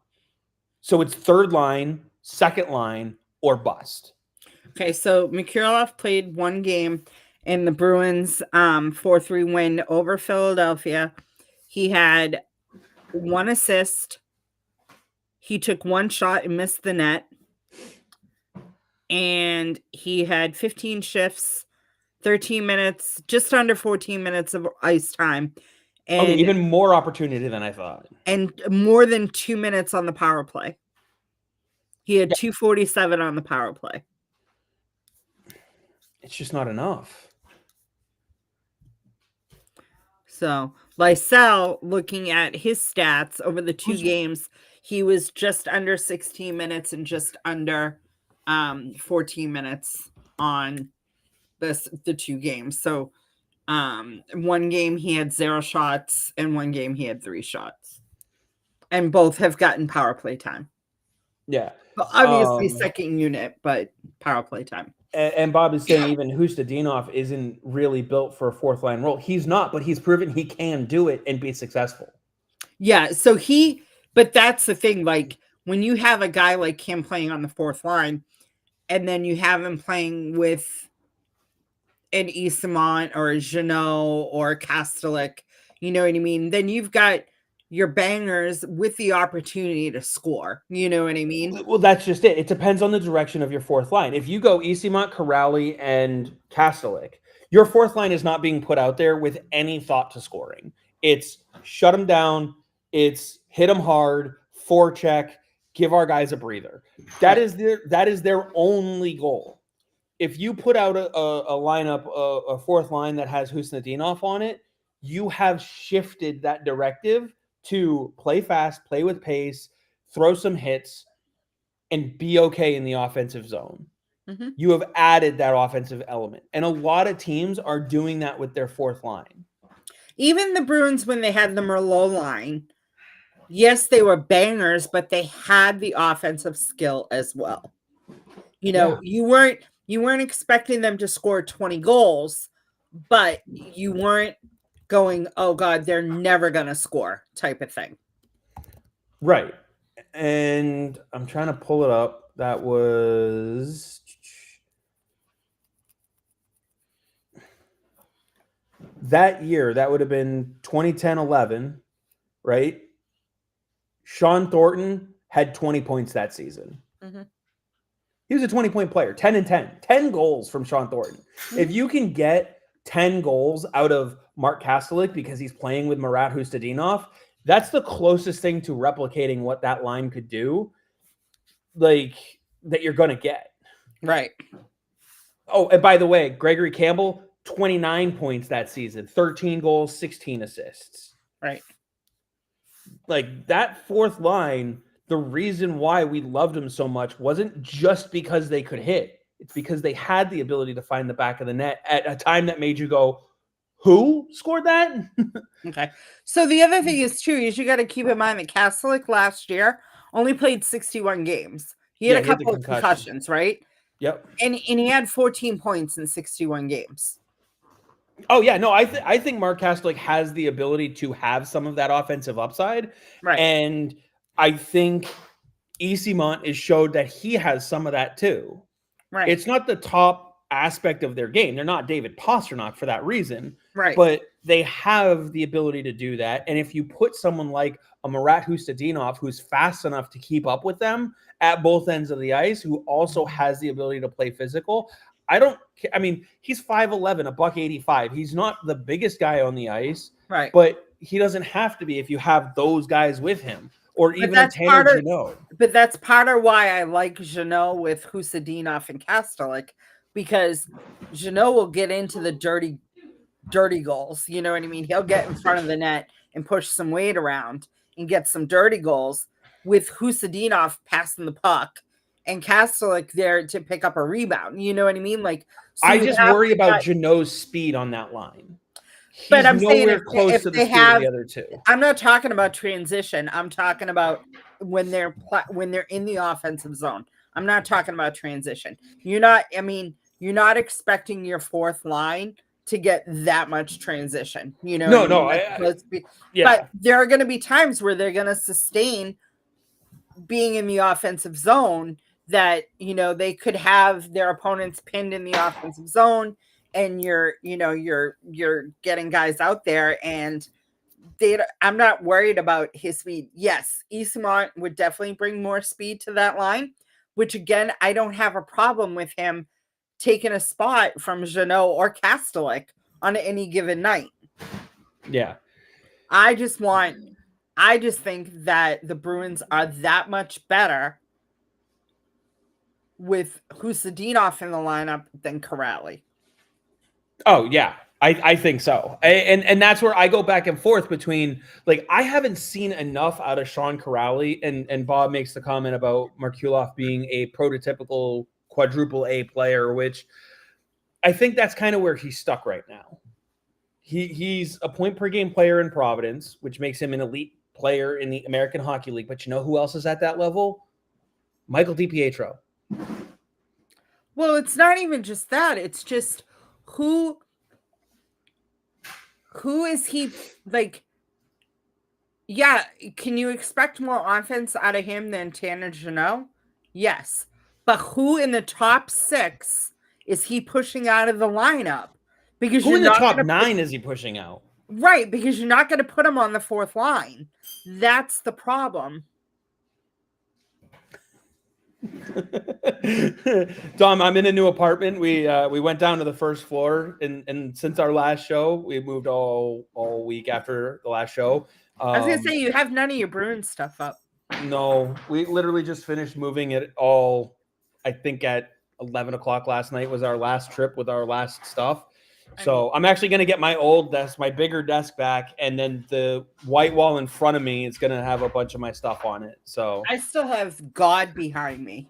So it's third line, second line, or bust. Okay. So Merkulov played one game in the Bruins 4-3 win over Philadelphia. He had 1 assist. He took 1 shot and missed the net. And he had 15 shifts, 13 minutes, just under 14 minutes of ice time. And even more opportunity than I thought. And more than 2 minutes on the power play. He had 2:47 on the power play. It's just not enough. So, Lysell, looking at his stats over the 2 games, he was just under 16 minutes and just under 14 minutes on the 2 games. So, one game he had 0 shots, and one game he had 3 shots. And both have gotten power play time. Yeah. Well, obviously second unit, but power play time. And Bob is saying even Hustadinov isn't really built for a fourth line role. He's not, but he's proven he can do it and be successful. Yeah, so but that's the thing, like when you have a guy like him playing on the fourth line, and then you have him playing with an Eyssimont or a Jeannot or a Kastelik, you know what I mean? Then you've got your bangers with the opportunity to score. You know what I mean? Well, that's just it. It depends on the direction of your fourth line. If you go Eyssimont, Corrali, and Kastelik, your fourth line is not being put out there with any thought to scoring. It's shut them down. It's hit them hard, forecheck, give our guys a breather. That is their only goal. If you put out a lineup, a fourth line that has Husnudinov on it, you have shifted that directive to play fast, play with pace, throw some hits, and be okay in the offensive zone. Mm-hmm. You have added that offensive element. And a lot of teams are doing that with their fourth line. Even the Bruins, when they had the Merlot line, yes, they were bangers, but they had the offensive skill as well. You know, you weren't expecting them to score 20 goals, but you weren't going, oh God, they're never going to score type of thing. Right. And I'm trying to pull it up. That was that year. That would have been 2010-11, right? Sean Thornton had 20 points that season. Mm-hmm. He was a 20-point player, 10 and 10. 10 goals from Sean Thornton. Mm-hmm. If you can get 10 goals out of Mark Kastelik because he's playing with Marat Hustadinov, that's the closest thing to replicating what that line could do, like, that you're going to get. Right. Oh, and by the way, Gregory Campbell, 29 points that season, 13 goals, 16 assists. Right. Like, that fourth line, the reason why we loved them so much wasn't just because they could hit. It's because they had the ability to find the back of the net at a time that made you go, who scored that? Okay. So the other thing is, too, is you got to keep in mind that Kastelik last year only played 61 games. He had a couple of concussions, right? Yep. And he had 14 points in 61 games. Oh, yeah. No, I think Mark Kastelik has the ability to have some of that offensive upside. Right. And I think Eyssimont is showed that he has some of that, too. Right. It's not the top aspect of their game. They're not David Pastrnak for that reason. Right. But they have the ability to do that. And if you put someone like a Marat Hustadinov, who's fast enough to keep up with them at both ends of the ice, who also has the ability to play physical, he's 5'11", $185. He's not the biggest guy on the ice. Right. But he doesn't have to be if you have those guys with him. or even a Tanner Jeannot. But that's part of why I like Jeannot with Husadinov and Kastelik, because Jeannot will get into the dirty goals. You know what I mean? He'll get in front of the net and push some weight around and get some dirty goals, with Husadinov passing the puck and Kastelik there to pick up a rebound. You know what I mean? Like, so I just worry about Jeannot's speed on that line. But I'm nowhere saying close to the speed of the other two. I'm not talking about transition. I'm talking about when they're in the offensive zone. I'm not talking about transition. You're not expecting your fourth line to get that much transition. You know, but there are going to be times where they're going to sustain being in the offensive zone, that, you know, they could have their opponents pinned in the offensive zone, and you're getting guys out there, and I'm not worried about his speed. Yes, Eastmont would definitely bring more speed to that line, which again, I don't have a problem with him taking a spot from Jeannot or Kastelik on any given night. Yeah. I just think that the Bruins are that much better with Husadinov in the lineup than Kuraly. Oh, yeah. I think so. And that's where I go back and forth between, like, I haven't seen enough out of Sean Kuraly, and Bob makes the comment about Markulov being a prototypical quadruple A player, which I think that's kind of where he's stuck right now. He's a point per game player in Providence, which makes him an elite player in the American Hockey League. But you know who else is at that level? Michael DiPietro. Well, it's not even just that. It's just who is he, like? Yeah, can you expect more offense out of him than Tanner Jeannot? Yes. But who in the top 6 is he pushing out of the lineup? Because who in the top 9 is he pushing out? Right, because you're not going to put him on the fourth line. That's the problem. Dom, I'm in a new apartment. We went down to the first floor, and since our last show, we moved all week after the last show. I was gonna say, you have none of your Bruins stuff up. No, we literally just finished moving it all. I think at 11 o'clock last night was our last trip with our last stuff. So I'm actually going to get my old desk, my bigger desk back, and then the white wall in front of me is going to have a bunch of my stuff on it. So I still have God behind me.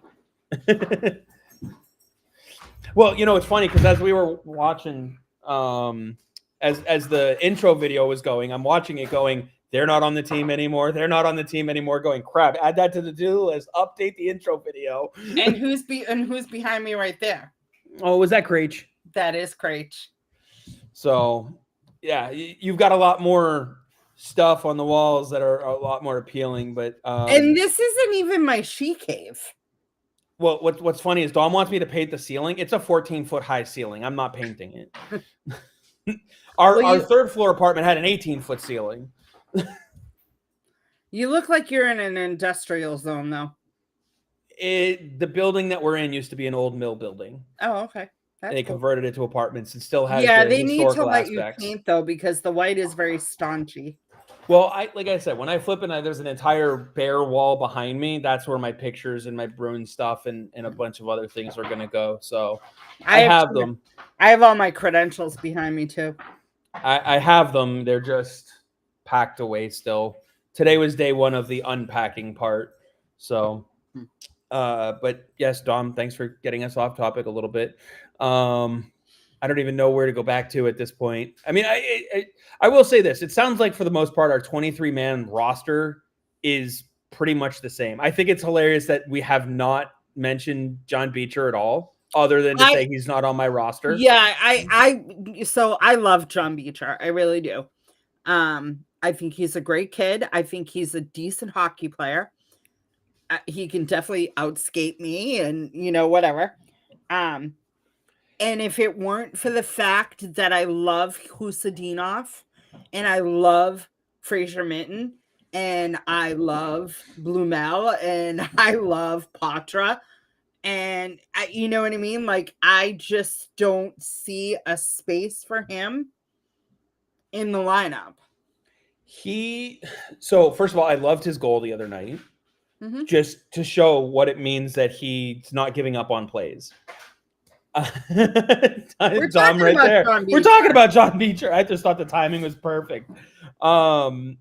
Well, you know, it's funny because as we were watching, as the intro video was going, I'm watching it going, they're not on the team anymore. They're not on the team anymore. Going, crap, add that to the do list. Update the intro video. And who's behind me right there? Oh, was that Craich? That is Craich. So, yeah, you've got a lot more stuff on the walls that are a lot more appealing. But and this isn't even my she cave. Well, what's funny is Dom wants me to paint the ceiling. It's a 14-foot high ceiling. I'm not painting it. Our third floor apartment had an 18-foot ceiling. You look like you're in an industrial zone, though. The building that we're in used to be an old mill building. Oh, okay. They converted it to apartments and still has they need to let you paint, though, because the white is very staunchy. Well, like I said, when I flip it, there's an entire bare wall behind me. That's where my pictures and my Bruin stuff and a bunch of other things are going to go. So I have them. I have all my credentials behind me, too. I have them. They're just packed away still. Today was day one of the unpacking part. So, but yes, Dom, thanks for getting us off topic a little bit. I don't even know where to go back to at this point. I mean, I will say this. It sounds like for the most part, our 23-man roster is pretty much the same. I think it's hilarious that we have not mentioned John Beecher at all, other than to say he's not on my roster. Yeah, so I love John Beecher. I really do. I think he's a great kid. I think he's a decent hockey player. He can definitely outskate me and, whatever. And if it weren't for the fact that I love Husadinov and I love Fraser Minton and I love Blumel and I love Patra, and you know what I mean? Like, I just don't see a space for him in the lineup. So first of all, I loved his goal the other night, just to show what it means that he's not giving up on plays. We're Dom right there. We're talking about John Beecher. I just thought the timing was perfect. And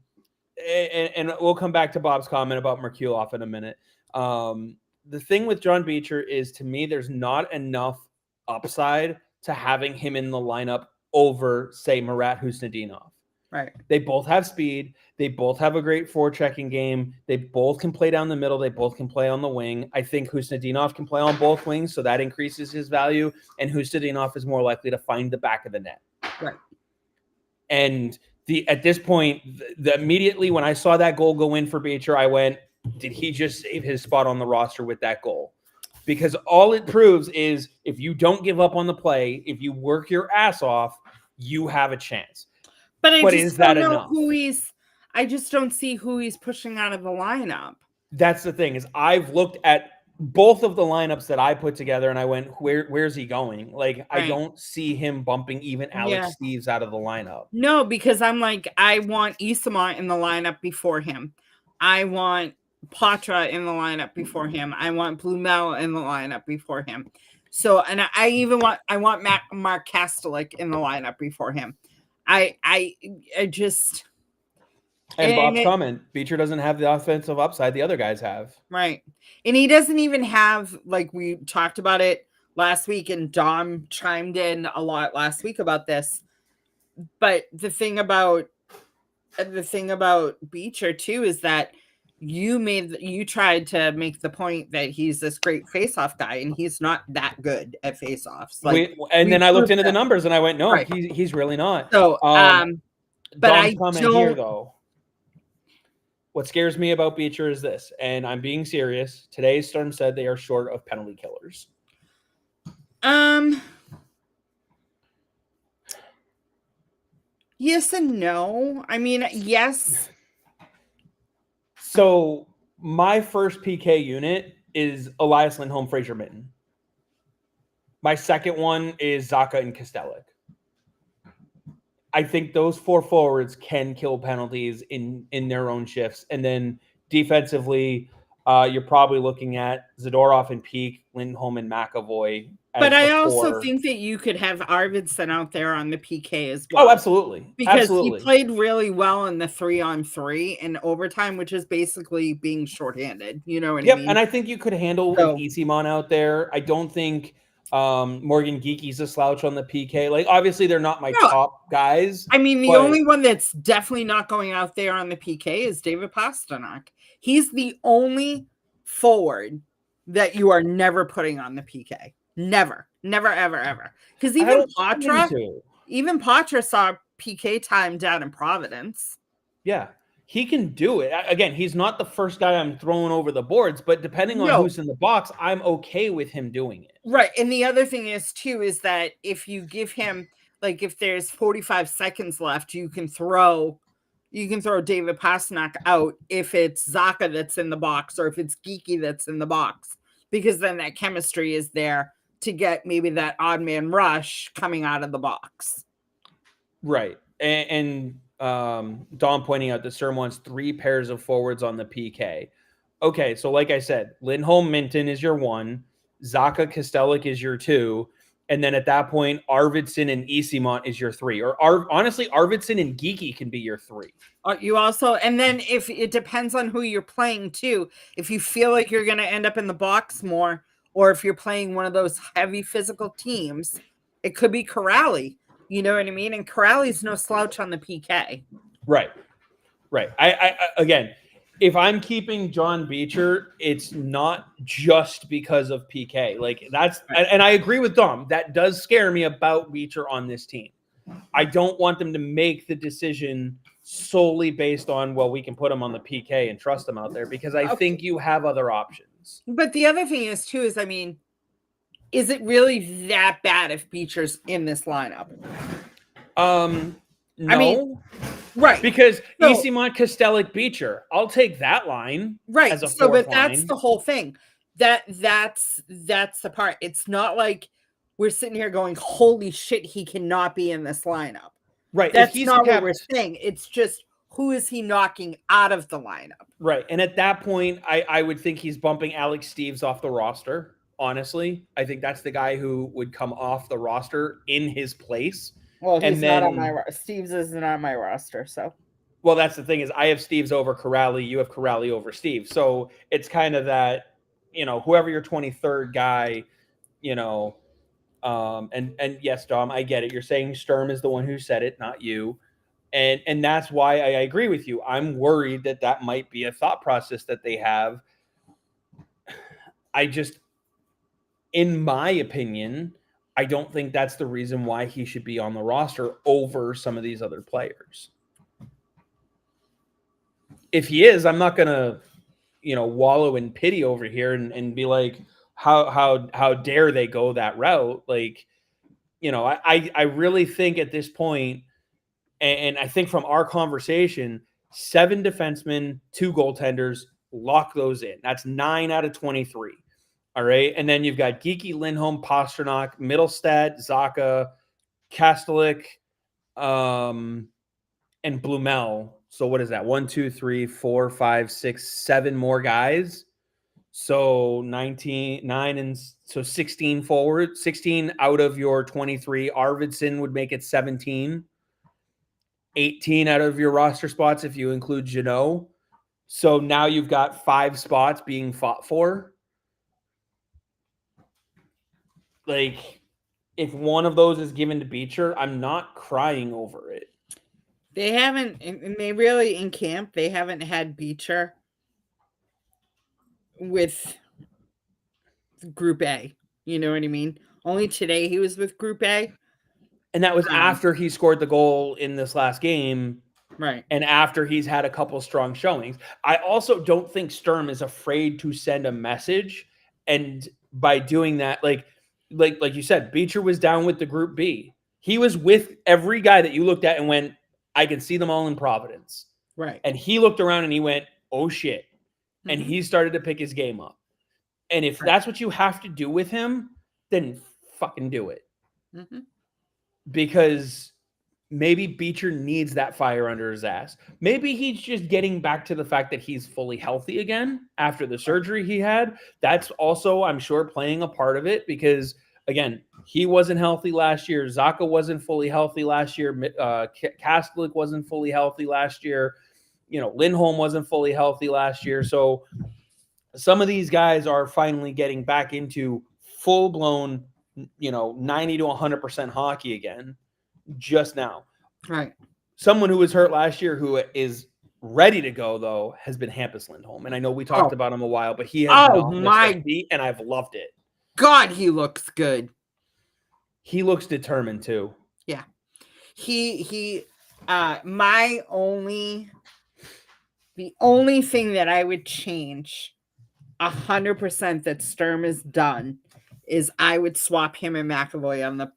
we'll come back to Bob's comment about Merkulov in a minute. The thing with John Beecher is, to me, there's not enough upside to having him in the lineup over, say, Murat Husnudinov. Right. They both have speed. They both have a great forechecking game. They both can play down the middle. They both can play on the wing. I think Husnudinov can play on both wings, so that increases his value. And Husnudinov is more likely to find the back of the net. Right. And at this point, immediately when I saw that goal go in for Beecher, I went, did he just save his spot on the roster with that goal? Because all it proves is, if you don't give up on the play, if you work your ass off, you have a chance. But I just don't know who I just don't see who he's pushing out of the lineup. That's the thing, is I've looked at both of the lineups that I put together and I went, where's he going? Like, right. I don't see him bumping even Alex Steves out of the lineup. No, because I'm like, I want Isamont in the lineup before him. I want Patra in the lineup before him. I want Blumel in the lineup before him. So, and I want Mark Kastelik in the lineup before him. I just. And Bob's comment, Beecher doesn't have the offensive upside the other guys have. Right. And he doesn't even have, like we talked about it last week, and Dom chimed in a lot last week about this. But the thing about Beecher too is that you tried to make the point that he's this great face-off guy, and he's not that good at face-offs. Then I looked into the numbers and I went, no, right. he's really not. So but Dom's comment here though. What scares me about Beecher is this, and I'm being serious. Today's Storm said they are short of penalty killers. Yes and no. I mean, yes. So my first PK unit is Elias Lindholm, Fraser Mitten. My second one is Zacha and Kastelik. I think those four forwards can kill penalties in their own shifts. And then defensively, you're probably looking at Zadorov and Peak, Lindholm and McAvoy. But I also think that you could have Arvidsson out there on the PK as well. Oh, absolutely. Because he played really well in the 3-on-3 in overtime, which is basically being shorthanded. You know what I mean? And I think you could handle Isimon out there. I don't think Morgan Geeky's a slouch on the PK. Like, obviously they're not my top guys. I mean, the only one that's definitely not going out there on the PK is David Pastrnak. He's the only forward that you are never putting on the PK. Never, ever, ever. Because even Patra saw PK time down in Providence. Yeah. He can do it. Again, he's not the first guy I'm throwing over the boards, but depending on who's in the box, I'm okay with him doing it. Right. And the other thing is, too, is that if you give him, like, if there's 45 seconds left, you can throw David Pastrnak out if it's Zacha that's in the box or if it's Geeky that's in the box, because then that chemistry is there to get maybe that odd man rush coming out of the box. Right. And Dom pointing out that Sturm wants 3 pairs of forwards on the PK. Okay, so like I said, Lindholm Minton is your 1, Zacha Kastelik is your 2, and then at that point, Arvidsson and Isimont is your 3. Or honestly, Arvidsson and Geeky can be your 3. You also, and then if it depends on who you're playing too, if you feel like you're going to end up in the box more, or if you're playing one of those heavy physical teams, it could be Corrali. You know what I mean? And Corrali's no slouch on the PK. Right. I again, if I'm keeping John Beecher, it's not just because of PK. Like, that's, and I agree with Dom. That does scare me about Beecher on this team. I don't want them to make the decision solely based on, well, we can put him on the PK and trust him out there, because I think you have other options. But the other thing is, too, is, I mean, is it really that bad if Beecher's in this lineup? No. I mean, right. Because Isimont, Kastelik, Beecher, I'll take that line. Right. As a but that's the whole thing. That's the part. It's not like we're sitting here going, holy shit, he cannot be in this lineup. Right. That's not what we're saying. It's just, who is he knocking out of the lineup? Right. And at that point, I would think he's bumping Alex Steves off the roster. Honestly, I think that's the guy who would come off the roster in his place. Well, he's And not on then- my Steves isn't on my roster, so. Well, that's the thing is I have Steves over Corrali. You have Corrali over Steve. So it's kind of that, whoever your 23rd guy, and yes, Dom, I get it. You're saying Sturm is the one who said it, not you. And that's why I agree with you. I'm worried that might be a thought process that they have. In my opinion, I don't think that's the reason why he should be on the roster over some of these other players. If he is, I'm not gonna, wallow in pity over here and be like, how dare they go that route? Like, I really think at this point, and I think from our conversation, 7 defensemen, 2 goaltenders, lock those in. That's 9 out of 23. All right. And then you've got Geeky, Lindholm, Pasternak, Middlestad, Zacha, Kastelik, and Blumel. So what is that? 1, 2, 3, 4, 5, 6, 7 more guys. So 9 and so 16 forward, 16 out of your 23. Arvidsson would make it 17. 18 out of your roster spots if you include Jeannot. So now you've got 5 spots being fought for. Like, if one of those is given to Beecher, I'm not crying over it. They haven't, and they really, in camp, they haven't had Beecher with Group A. You know what I mean? Only today he was with Group A. And that was after he scored the goal in this last game. Right. And after he's had a couple strong showings. I also don't think Sturm is afraid to send a message. And by doing that, like you said, Beecher was down with the Group B. He was with every guy that you looked at and went, I can see them all in Providence. Right. And he looked around and he went, oh shit. Mm-hmm. And he started to pick his game up. And if that's what you have to do with him, then fucking do it. Mm-hmm. Because maybe Beecher needs that fire under his ass. Maybe he's just getting back to the fact that he's fully healthy again after the surgery he had. That's also, I'm sure, playing a part of it because, again, he wasn't healthy last year. Zacha wasn't fully healthy last year. Kastelik wasn't fully healthy last year. Lindholm wasn't fully healthy last year. So some of these guys are finally getting back into full-blown, 90 to 100% hockey again just now. Right. Someone who was hurt last year who is ready to go, though, has been Hampus Lindholm. And I know we talked about him a while, but he has not missed a beat, and I've loved it. God, he looks good. He looks determined, too. Yeah. The only thing that I would change 100% that Sturm has done is I would swap him and McAvoy on the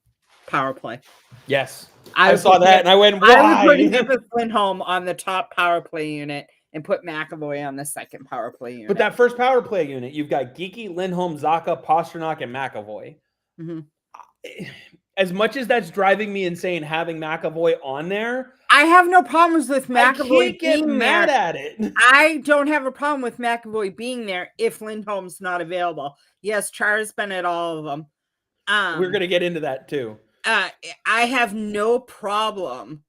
power play. Yes. I saw that and I went, why? I would put Hampus Lindholm on the top power play unit and put McAvoy on the second power play unit. But that first power play unit, you've got Geeky, Lindholm, Zacha, Pasternak, and McAvoy. Mm-hmm. As much as that's driving me insane having McAvoy on there, I have no problems with McAvoy I can't get mad at it. I don't have a problem with McAvoy being there if Lindholm's not available. Yes, Char's been at all of them. We're going to get into that too. I have no problem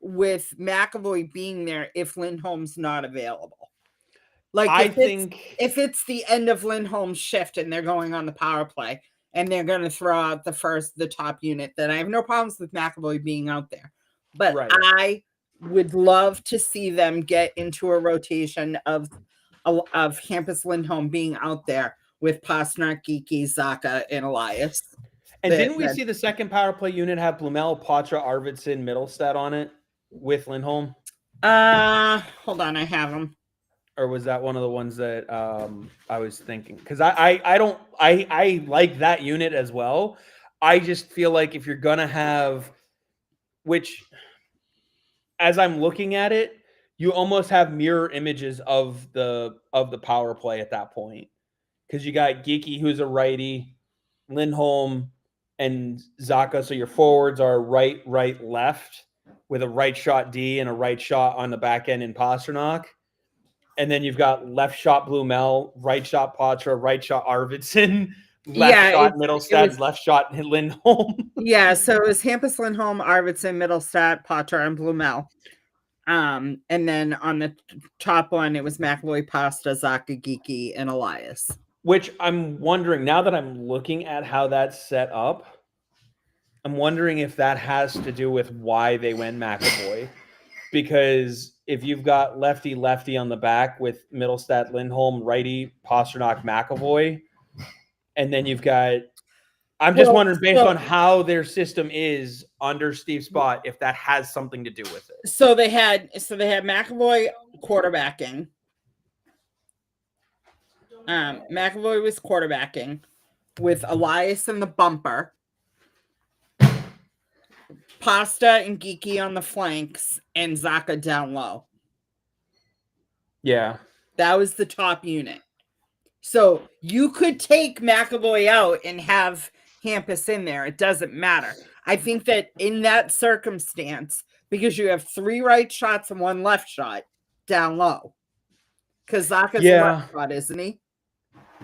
with McAvoy being there if Lindholm's not available. Like if it's the end of Lindholm's shift and they're going on the power play and they're going to throw out the top unit, then I have no problems with McAvoy being out there. But I would love to see them get into a rotation of Hampus Lindholm being out there with Pasternak, Geeky, Zacha, and Elias. And didn't we see the second power play unit have Blumel, Poitras, Arvidsson, Middlestad on it with Lindholm? Hold on, I have them. Or was that one of the ones that I was thinking? Because I like that unit as well. I just feel like if you're gonna have, which as I'm looking at it, you almost have mirror images of the power play at that point. Because you got Geeky, who's a righty, Lindholm, and Zacha. So your forwards are right, left. with a right shot D and a right shot on the back end in Pastrnak. And then you've got left shot Blumel, right shot Patra, right shot Arvidsson, left shot Middlestad, left shot Lindholm. Yeah, so it was Hampus, Lindholm, Arvidsson, Middlestad, Patra, and Blumel. And then on the top one, it was McAvoy, Pasta, Zacha, Geeky, and Elias. Which I'm wondering, now that I'm looking at how that's set up, I'm wondering if that has to do with why they went McAvoy. Because if you've got lefty on the back with Middlestad, Lindholm, righty, Pastrnak, McAvoy, and then you've got, I'm just wondering based on how their system is under Steve Spott, if that has something to do with it. So they had McAvoy quarterbacking. McAvoy was quarterbacking with Elias in the bumper, Pasta and Geeky on the flanks, and Zacha down low. Yeah. That was the top unit. So you could take McAvoy out and have Hampus in there. It doesn't matter. I think that in that circumstance, because you have 3 right shots and 1 left shot down low. Because Zacha's a left shot, isn't he?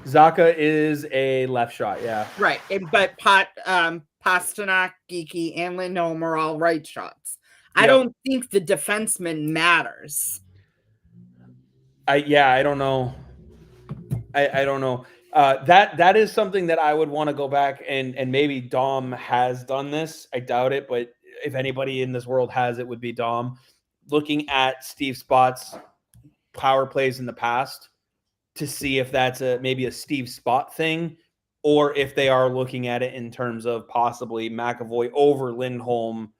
Zacha is a left shot, yeah. Right. But Pastrnak, Geeky, and Lindholm are all right shots. I don't think the defenseman matters. I don't know. I don't know. That is something that I would want to go back and maybe Dom has done this. I doubt it, but if anybody in this world has, it would be Dom. Looking at Steve Spott's power plays in the past to see if that's maybe a Steve Spott thing, or if they are looking at it in terms of possibly McAvoy over Lindholm.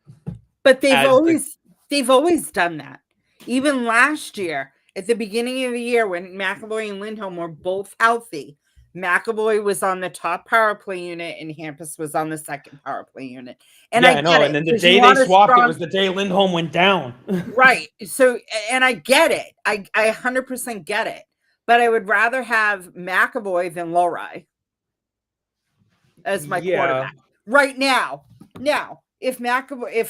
But they've always done that. Even last year, at the beginning of the year, when McAvoy and Lindholm were both healthy, McAvoy was on the top power play unit and Hampus was on the second power play unit. And I know. And then the day they swapped, it was the day Lindholm went down. Right. So, and I get it. I 100% get it. But I would rather have McAvoy than Lowry as my quarterback right now. Now, if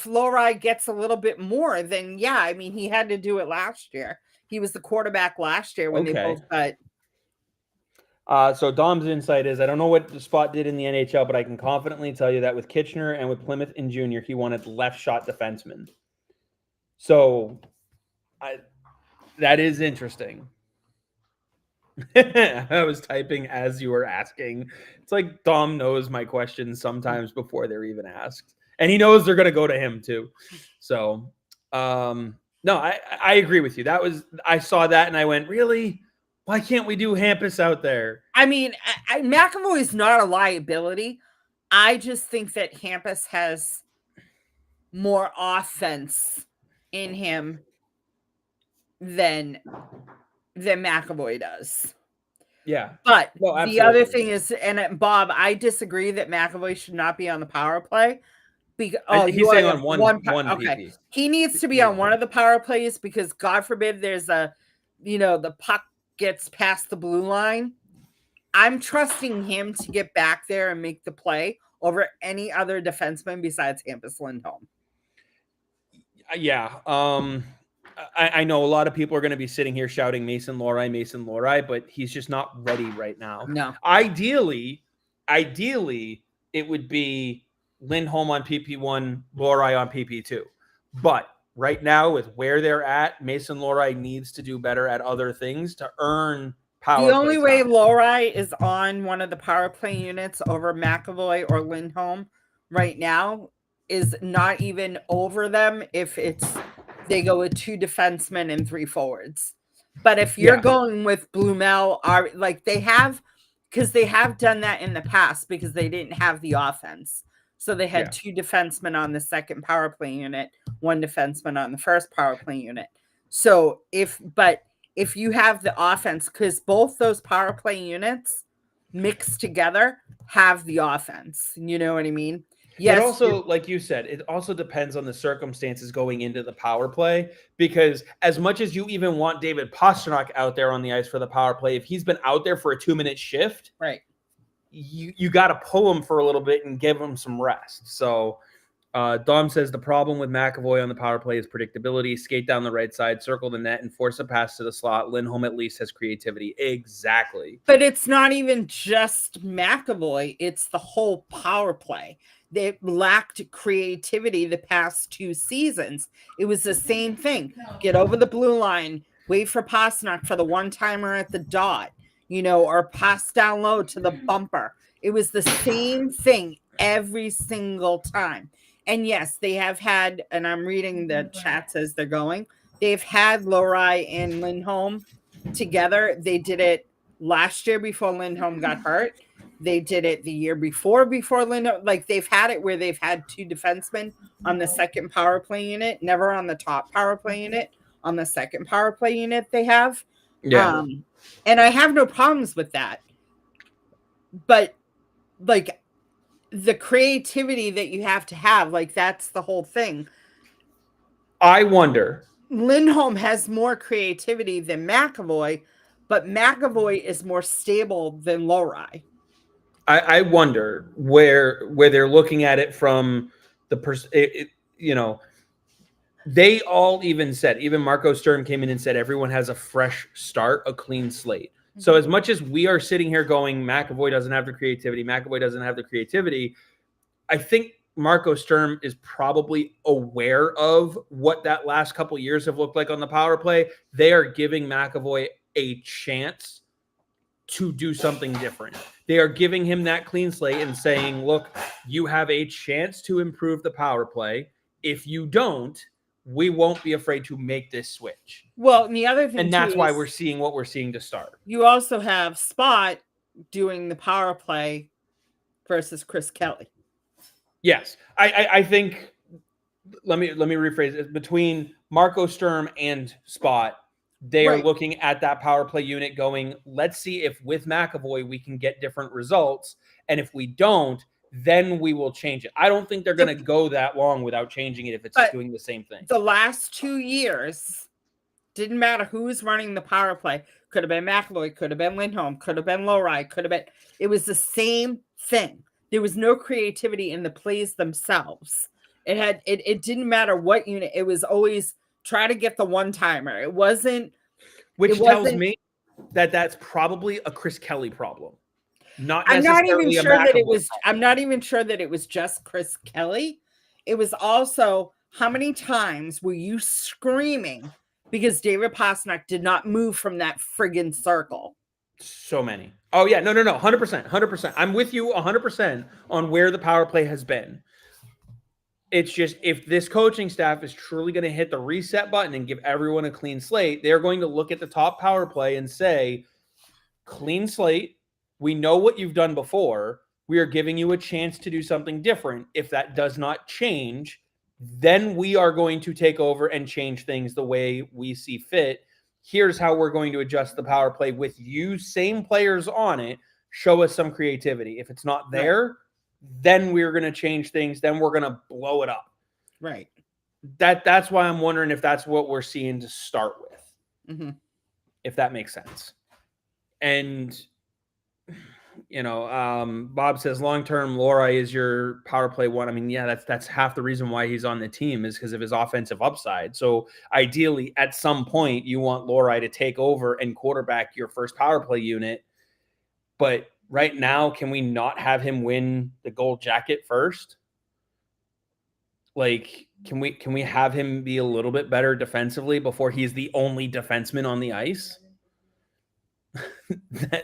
Lowry gets a little bit more, then yeah, I mean, he had to do it last year. He was the quarterback last year when they both got. So Dom's insight is, I don't know what the Spot did in the NHL, but I can confidently tell you that with Kitchener and with Plymouth in junior, he wanted left shot defenseman. So that is interesting. I was typing as you were asking. It's like Dom knows my questions sometimes before they're even asked. And he knows they're going to go to him too. So, no, I agree with you. I saw that and I went, really? Why can't we do Hampus out there? I mean, McAvoy is not a liability. I just think that Hampus has more offense in him than McAvoy does. Yeah. But the other thing is, and Bob, I disagree that McAvoy should not be on the power play. He's saying on one okay. PP. He needs to be on one of the power plays because God forbid there's the puck gets past the blue line. I'm trusting him to get back there and make the play over any other defenseman besides Hampus Lindholm. Yeah. I know a lot of people are going to be sitting here shouting Mason Lowry, but he's just not ready right now. No. Ideally, it would be Lindholm on PP1, Lowry on PP2. But right now, with where they're at, Mason Lowry needs to do better at other things to earn power. The only way Lowry is on one of the power play units over McAvoy or Lindholm right now is not even over them if they go with 2 defensemen and 3 forwards. But if you're going with Blumel, they have done that in the past because they didn't have the offense. So they had 2 defensemen on the second power play unit, 1 defenseman on the first power play unit. So if you have the offense, because both those power play units mixed together have the offense, you know what I mean? Yes. It also, like you said, it also depends on the circumstances going into the power play, because as much as you even want David Pastrnak out there on the ice for the power play, if he's been out there for a 2-minute shift, right, you got to pull him for a little bit and give him some rest. So Dom says the problem with McAvoy on the power play is predictability. Skate down the right side, circle the net, and force a pass to the slot. Lindholm at least has creativity. Exactly. But it's not even just McAvoy. It's the whole power play. They lacked creativity the past 2 seasons. It was the same thing. Get over the blue line, wait for Pastrnak for the one-timer at the dot, or pass down low to the bumper. It was the same thing every single time. And yes, they have had, and I'm reading the chats as they're going, they've had Lohrei and Lindholm together. They did it last year before Lindholm got hurt. They did it the year before Lindholm. Like, they've had it where they've had 2 defensemen on the second power play unit, never on the top power play unit. On the second power play unit they have. Yeah. And I have no problems with that. But, like, the creativity that you have to have, like, that's the whole thing. I wonder. Lindholm has more creativity than McAvoy, but McAvoy is more stable than Lohrei. I wonder where they're looking at it from the they all even said, even Marco Sturm came in and said everyone has a fresh start, a clean slate. Mm-hmm. So as much as we are sitting here going, McAvoy doesn't have the creativity, I think Marco Sturm is probably aware of what that last couple years have looked like on the power play. They are giving McAvoy a chance to do something different. They are giving him that clean slate and saying, look, you have a chance to improve the power play. If you don't, we won't be afraid to make this switch. Well, and the other thing, and that's why we're seeing what we're seeing to start. You also have Spot doing the power play versus Chris Kelly. Yes, I think. Let me rephrase it. Between Marco Sturm and Spot, they are looking at that power play unit going, let's see if with McAvoy we can get different results. And if we don't, then we will change it. I don't think they're going to go that long without changing it if it's doing the same thing. The last 2 years, didn't matter who was running the power play. Could have been McAvoy, could have been Lindholm, could have been Lohrei, could have been. It was the same thing. There was no creativity in the plays themselves. It didn't matter what unit. It was always try to get the one-timer. It wasn't. Which tells me that that's probably a Chris Kelly problem. I'm not even sure that it was just Chris Kelly. It was also, how many times were you screaming because David Pastrnak did not move from that friggin' circle? So many. Oh yeah, no, 100%. I'm with you 100% on where the power play has been. It's just, if this coaching staff is truly going to hit the reset button and give everyone a clean slate, they're going to look at the top power play and say, clean slate. We know what you've done before. We are giving you a chance to do something different. If that does not change, then we are going to take over and change things the way we see fit. Here's how we're going to adjust the power play with you, same players on it. Show us some creativity. If it's not there, then we're going to change things. Then we're going to blow it up. Right. That's why I'm wondering if that's what we're seeing to start with. Mm-hmm. If that makes sense. And Bob says long-term Lohrei is your power play one. I mean, yeah, that's half the reason why he's on the team is because of his offensive upside. So ideally, at some point, you want Lohrei to take over and quarterback your first power play unit. But right now, can we not have him win the gold jacket first? Like, can we have him be a little bit better defensively before he's the only defenseman on the ice?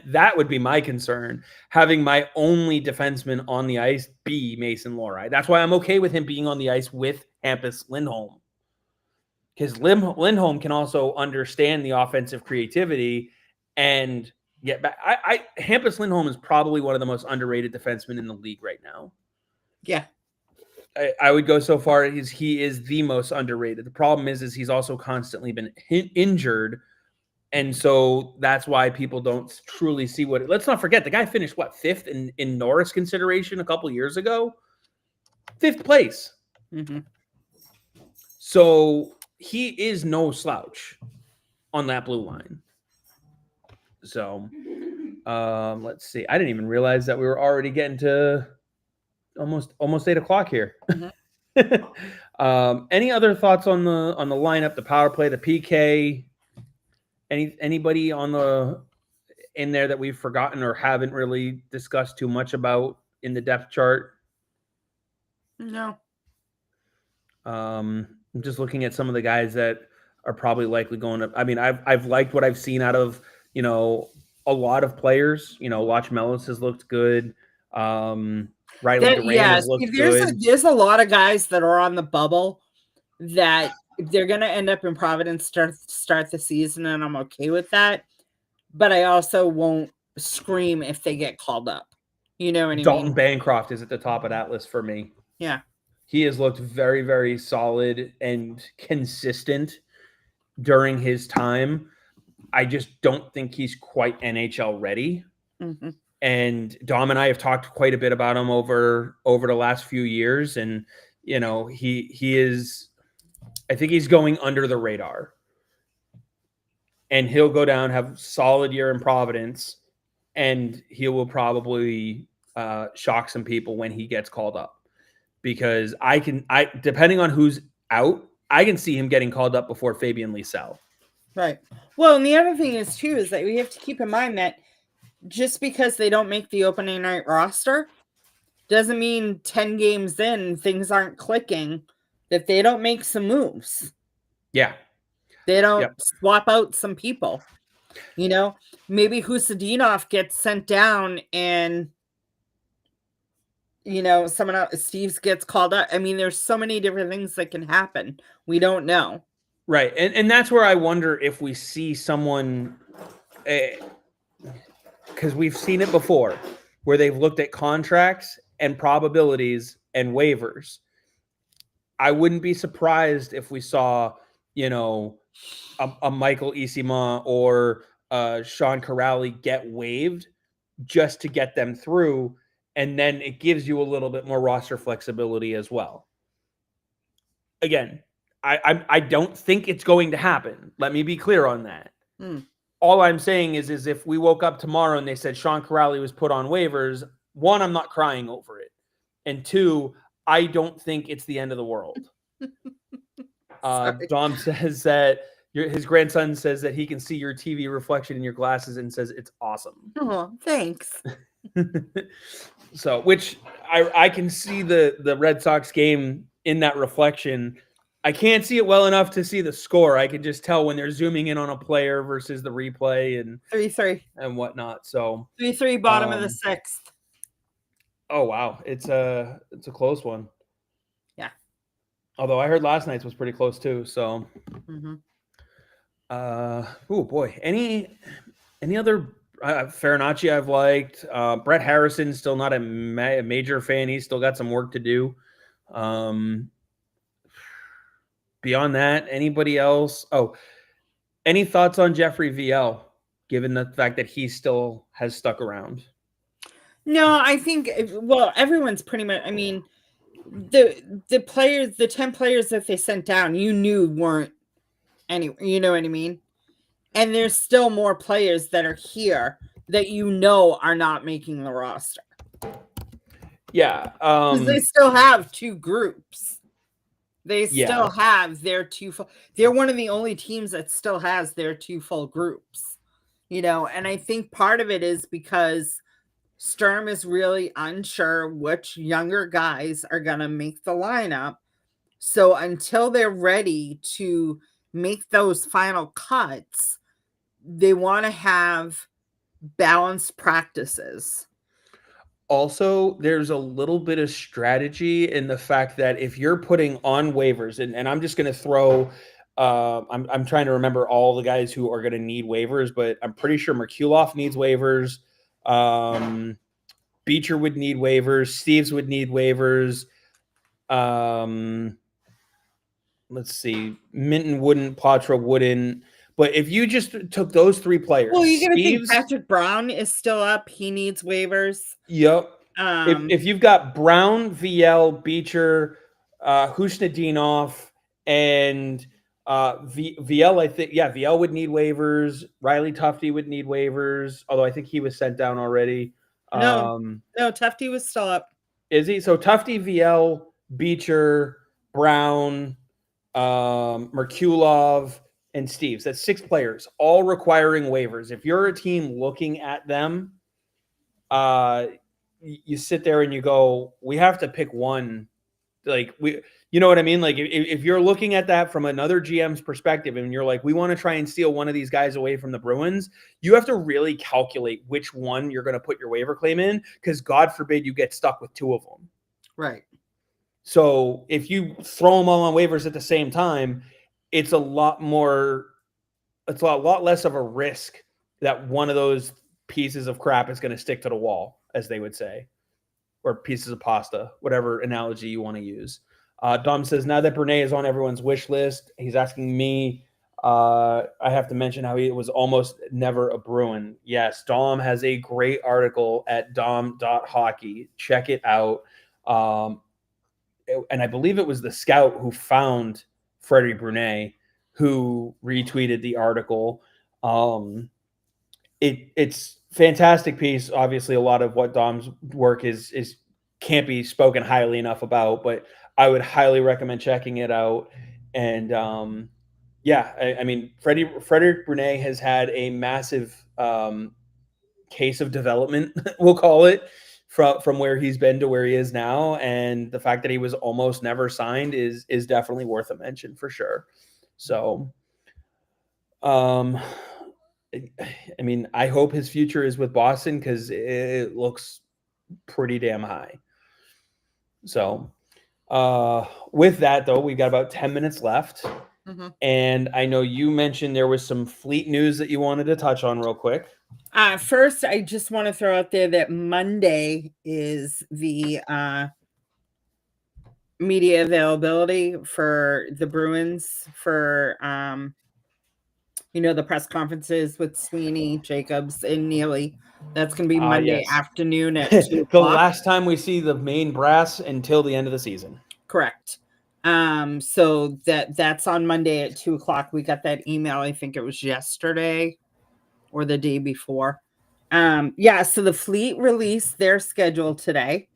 That would be my concern, having my only defenseman on the ice be Mason Lohrei. That's why I'm okay with him being on the ice with Hampus Lindholm, because Lindholm can also understand the offensive creativity and get back. Hampus Lindholm is probably one of the most underrated defensemen in the league right now. Yeah. I would go so far as he is the most underrated. The problem is he's also constantly been injured. And so that's why people don't truly see what. Let's not forget, the guy finished, fifth in Norris consideration a couple years ago? 5th place. Mm-hmm. So he is no slouch on that blue line. So let's see. I didn't even realize that we were already getting to almost 8 o'clock here. Mm-hmm. Any other thoughts on the lineup, the power play, the PK? Anybody in there that we've forgotten or haven't really discussed too much about in the depth chart? No. I'm just looking at some of the guys that are probably likely going up. I mean, I've liked what I've seen out of, a lot of players. Watch Mellis has looked good. Riley Duran has looked good. There's a lot of guys that are on the bubble that they're going to end up in Providence start the season, and I'm okay with that. But I also won't scream if they get called up. You know what I mean? Dalton Bancroft is at the top of that list for me. Yeah. He has looked very, very solid and consistent during his time. I just don't think he's quite NHL ready. Mm-hmm. And Dom and I have talked quite a bit about him over the last few years. And, he is, I think he's going under the radar. And he'll go down, have solid year in Providence, and he will probably shock some people when he gets called up. Because depending on who's out, I can see him getting called up before Fabian Lysell. Right. Well, and the other thing is too is that we have to keep in mind that just because they don't make the opening night roster doesn't mean 10 games in things aren't clicking, that they don't make some moves. Yeah. They don't swap out some people. Maybe Husadinov gets sent down and someone else, Steve's gets called up. I mean, there's so many different things that can happen. We don't know. Right. And that's where I wonder if we see someone, because we've seen it before, where they've looked at contracts and probabilities and waivers. I wouldn't be surprised if we saw, a Michael Isima or Sean Corrali get waived just to get them through. And then it gives you a little bit more roster flexibility as well. Again, I don't think it's going to happen. Let me be clear on that. All I'm saying is if we woke up tomorrow and they said Sean Corrali was put on waivers, one, I'm not crying over it. And two, I don't think it's the end of the world. Dom says that his grandson says that he can see your TV reflection in your glasses and says it's awesome. Oh, thanks. So, which I can see the Red Sox game in that reflection. I can't see it well enough to see the score. I can just tell when they're zooming in on a player versus the replay and 3-3 and whatnot. So 3-3, bottom of the sixth. Oh wow, it's a close one. Yeah. Although I heard last night's was pretty close too. So. Mm-hmm. Oh boy, any other? Farinacci I've liked. Brett Harrison, still not a major fan. He's still got some work to do. Beyond that, anybody else? Oh, any thoughts on Jeffrey VL, given the fact that he still has stuck around? No, I think, everyone's pretty much, I mean, the players, the 10 players that they sent down, weren't anyway, you know what I mean? And there's still more players that are here that are not making the roster. Yeah. Because they still have two groups. They still have their two they're one of the only teams that still has their two full groups. And I think part of it is because Sturm is really unsure which younger guys are going to make the lineup. So until they're ready to make those final cuts, they want to have balanced practices. Also, there's a little bit of strategy in the fact that if you're putting on waivers, and I'm just going to throw, I'm trying to remember all the guys who are going to need waivers, but I'm pretty sure Merkulov needs waivers. Beecher would need waivers. Steves would need waivers. Let's see. Minton wouldn't. Patra wouldn't. But if you just took those three players, well, you're going to think Patrick Brown is still up. He needs waivers. Yep. If you've got Brown, VL, Beecher, Husnadinov, and VL, I think, VL would need waivers. Riley Tufte would need waivers, although I think he was sent down already. No, Tufte was still up. Is he? So Tufte, VL, Beecher, Brown, Merkulov, and Steves. That's 6 players, all requiring waivers. If you're a team looking at them, you sit there and you go, we have to pick one. Like you know what I mean? Like if you're looking at that from another GM's perspective and you're like, we want to try and steal one of these guys away from the Bruins, you have to really calculate which one you're going to put your waiver claim in, because God forbid you get stuck with 2 of them. Right. So if you throw them all on waivers at the same time, it's a lot less of a risk that one of those pieces of crap is going to stick to the wall, as they would say, or pieces of pasta, whatever analogy you want to use. Dom says, now that Brunet is on everyone's wish list, he's asking me, I have to mention how he was almost never a Bruin. Yes, Dom has a great article at Dom.Hockey. Check it out. And I believe it was the scout who found Freddie Brunet who retweeted the article. It's fantastic piece. Obviously, a lot of what Dom's work is can't be spoken highly enough about, but I would highly recommend checking it out. And I mean, Frederic Brunet has had a massive case of development, we'll call it, from where he's been to where he is now. And the fact that he was almost never signed is definitely worth a mention for sure. So, I mean, I hope his future is with Boston, because it looks pretty damn high. So, with that though, we've got about 10 minutes left. Mm-hmm. And I know you mentioned there was some fleet news that you wanted to touch on real quick. First, I just want to throw out there that Monday is the media availability for the Bruins for the press conferences with Sweeney, Jacobs, and Neely. That's going to be Monday afternoon at 2 o'clock. The last time we see the main brass until the end of the season. Correct. So that's on Monday at 2 o'clock. We got that email, I think it was yesterday or the day before. So the Fleet released their schedule today.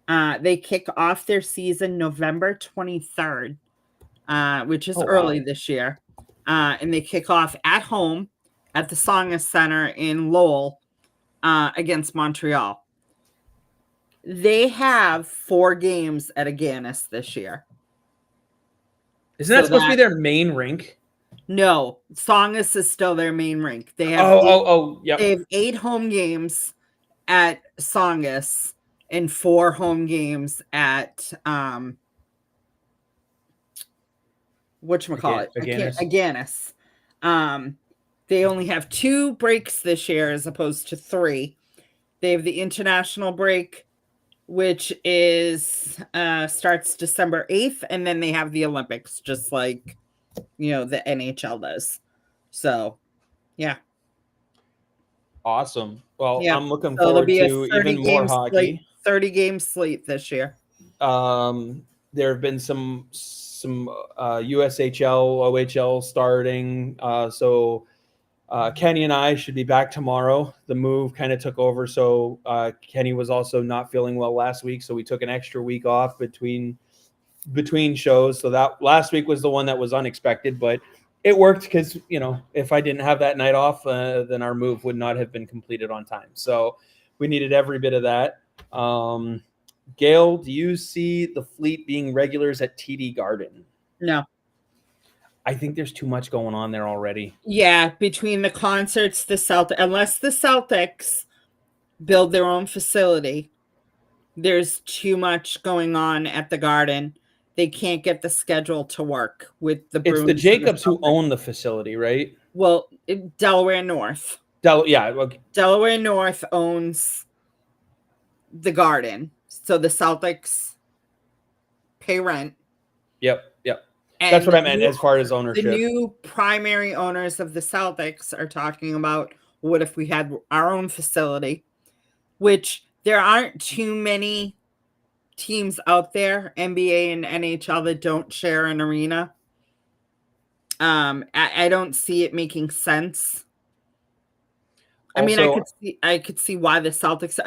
They kick off their season November 23rd, which is early this year. And they kick off at home at the Songus Center in Lowell against Montreal. They have 4 games at Aganis this year. Isn't that supposed to be their main rink? No, Songus is still their main rink. They have They have 8 home games at Songus and 4 home games at Aganis. They only have 2 breaks this year as opposed to 3. They have the international break, which is starts December 8th, and then they have the Olympics, just like the NHL does. So, yeah. Awesome. Well, I'm looking forward to even more hockey. 30-game slate this year. There have been some USHL, OHL starting. So Kenny and I should be back tomorrow. The move kind of took over. So Kenny was also not feeling well last week. So we took an extra week off between shows. So that last week was the one that was unexpected, but it worked because, if I didn't have that night off, then our move would not have been completed on time. So we needed every bit of that. Gayle, do you see the Fleet being regulars at TD Garden? No. I think there's too much going on there already. Yeah, between the concerts, unless the Celtics build their own facility, there's too much going on at the Garden. They can't get the schedule to work with the Bruins. It's the Jacobs who own the facility, right? Well, Delaware North. Delaware North owns the Garden. So the Celtics pay rent. Yep. And that's what I meant as far as ownership. The new primary owners of the Celtics are talking about, what if we had our own facility, which there aren't too many teams out there, NBA and NHL, that don't share an arena. I don't see it making sense. Also, I could see why the Celtics,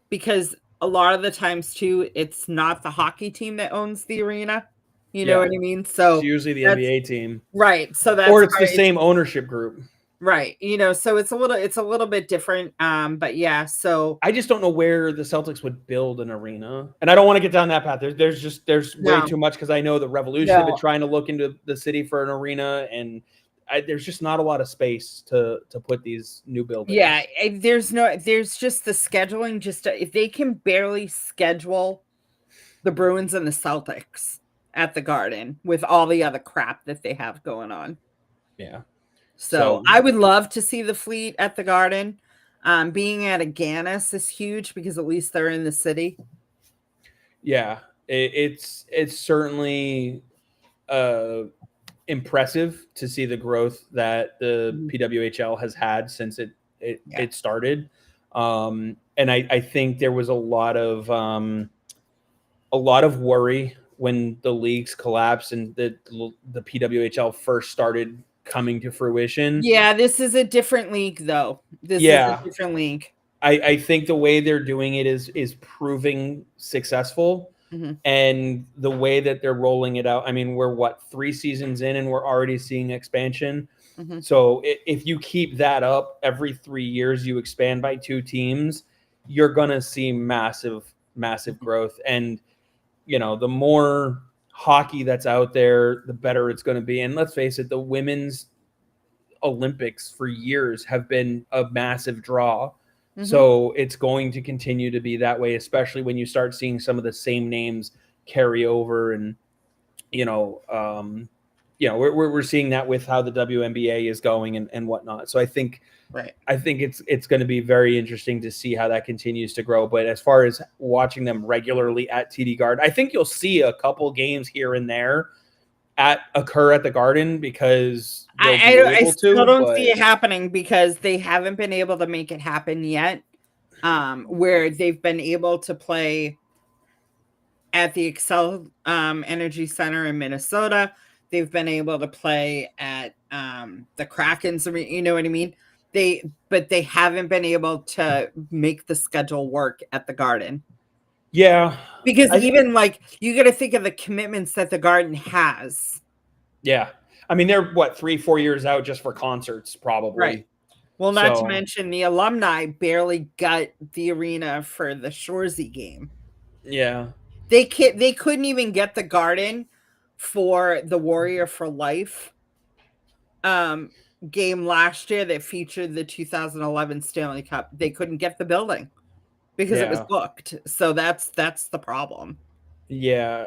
because a lot of the times too, it's not the hockey team that owns the arena. You know what I mean? So it's usually the NBA team. Right. So that's or it's the same ownership group. Right. So it's a little bit different. But yeah, so I just don't know where the Celtics would build an arena. And I don't want to get down that path. There's way too much, because I know the Revolution have been trying to look into the city for an arena, and there's just not a lot of space to put these new buildings. Yeah, there's just the scheduling. Just if they can barely schedule the Bruins and the Celtics at the Garden with all the other crap that they have going on. Yeah. So I would love to see the Fleet at the Garden. Being at Agganis is huge because at least they're in the city. Yeah, it's certainly impressive to see the growth that the PWHL has had since it started. And I think there was a lot of worry when the leagues collapsed and the PWHL first started coming to fruition. Yeah, this is a different league, though. This is a different league. I think the way they're doing it is proving successful. And the way that they're rolling it out, I mean, we're 3 seasons in and we're already seeing expansion. So if you keep that up, every 3 years you expand by 2 teams, you're going to see massive growth. And, the more hockey that's out there, the better it's going to be. And let's face it, the women's Olympics for years have been a massive draw. So it's going to continue to be that way, especially when you start seeing some of the same names carry over. And, we're seeing that with how the WNBA is going and whatnot. So I think it's going to be very interesting to see how that continues to grow. But as far as watching them regularly at TD Garden, I think you'll see a couple games here and there occur at the Garden, because I still don't see it happening because they haven't been able to make it happen yet. Where they've been able to play at the Excel Energy Center in Minnesota, they've been able to play at the Kraken's. You know what I mean? But they haven't been able to make the schedule work at the Garden. Yeah, because even you got to think of the commitments that the Garden has. Yeah. I mean, they're 3-4 years out just for concerts, probably. Right. Well, not to mention the alumni barely got the arena for the Shoresy game. Yeah. They couldn't even get the Garden for the Warrior for Life game last year that featured the 2011 Stanley Cup. They couldn't get the building because it was booked. So that's the problem. Yeah.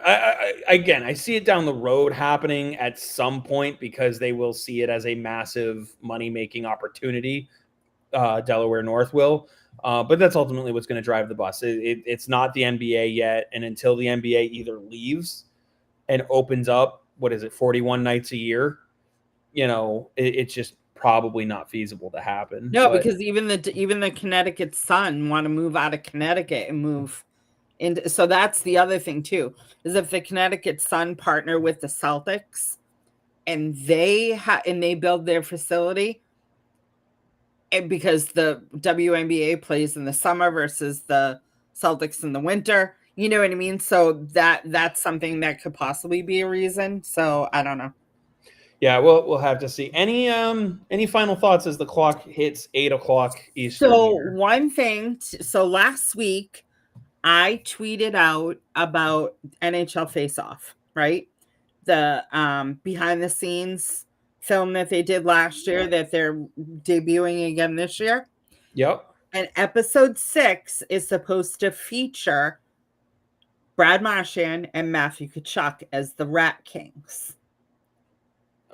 I see it down the road happening at some point, because they will see it as a massive money-making opportunity. Delaware North will. But that's ultimately what's going to drive the bus. It's not the NBA yet. And until the NBA either leaves and opens up, 41 nights a year, it's just probably not feasible to happen. No, because even the Connecticut Sun want to move out of Connecticut and move. And so that's the other thing too, is if the Connecticut Sun partner with the Celtics and they build their facility, and because the WNBA plays in the summer versus the Celtics in the winter, you know what I mean? So that's something that could possibly be a reason. So I don't know. Yeah, we'll have to see. Any final thoughts as the clock hits 8:00 Eastern? So one thing, so last week I tweeted out about NHL Face Off, right? The behind the scenes film that they did last year that they're debuting again this year. Yep. And episode 6 is supposed to feature Brad Marchand and Matthew Tkachuk as the Rat Kings.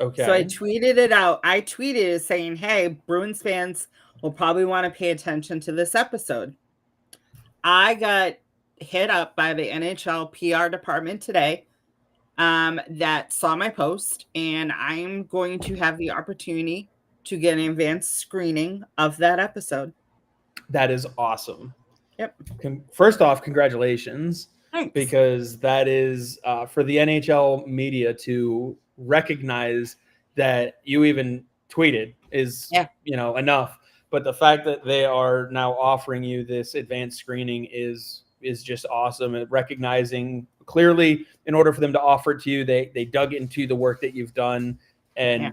Okay. So I tweeted it out. I tweeted it saying, hey, Bruins fans will probably want to pay attention to this episode. I got hit up by the NHL PR department today that saw my post, and I'm going to have the opportunity to get an advanced screening of that episode. That is awesome. Yep. First off, congratulations. Thanks. Because that is for the NHL media to recognize that you even tweeted is enough. But the fact that they are now offering you this advanced screening is is just awesome at recognizing clearly. In order for them to offer it to you, they dug into the work that you've done, and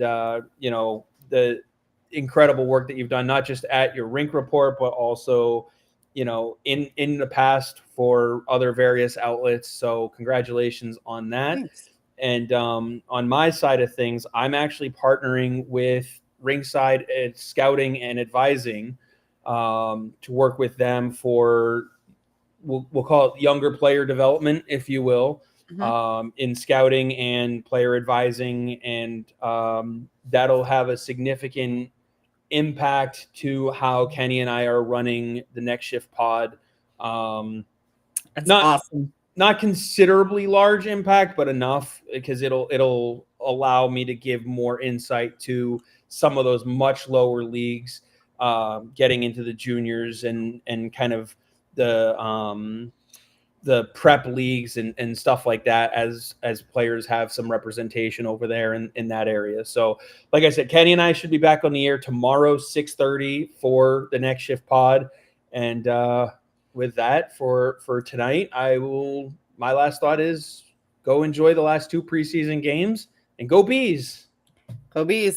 you know, the incredible work that you've done, not just at your rink report, but also, you know, in the past for other various outlets. So congratulations on that. Thanks. And on my side of things, I'm actually partnering with Ringside at Scouting and Advising to work with them for, we'll call it younger player development, if you will, in scouting and player advising. And that'll have a significant impact to how Kenny and I are running the Next Shift pod. That's awesome. Not considerably large impact, but enough, because it'll allow me to give more insight to some of those much lower leagues, getting into the juniors and kind of the prep leagues and stuff like that, as players have some representation over there in that area. So like I said, Kenny and I should be back on the air tomorrow, 6:30 for the Next Shift pod. And with that, for tonight, my last thought is go enjoy the last 2 preseason games and go Bees. Go Bees.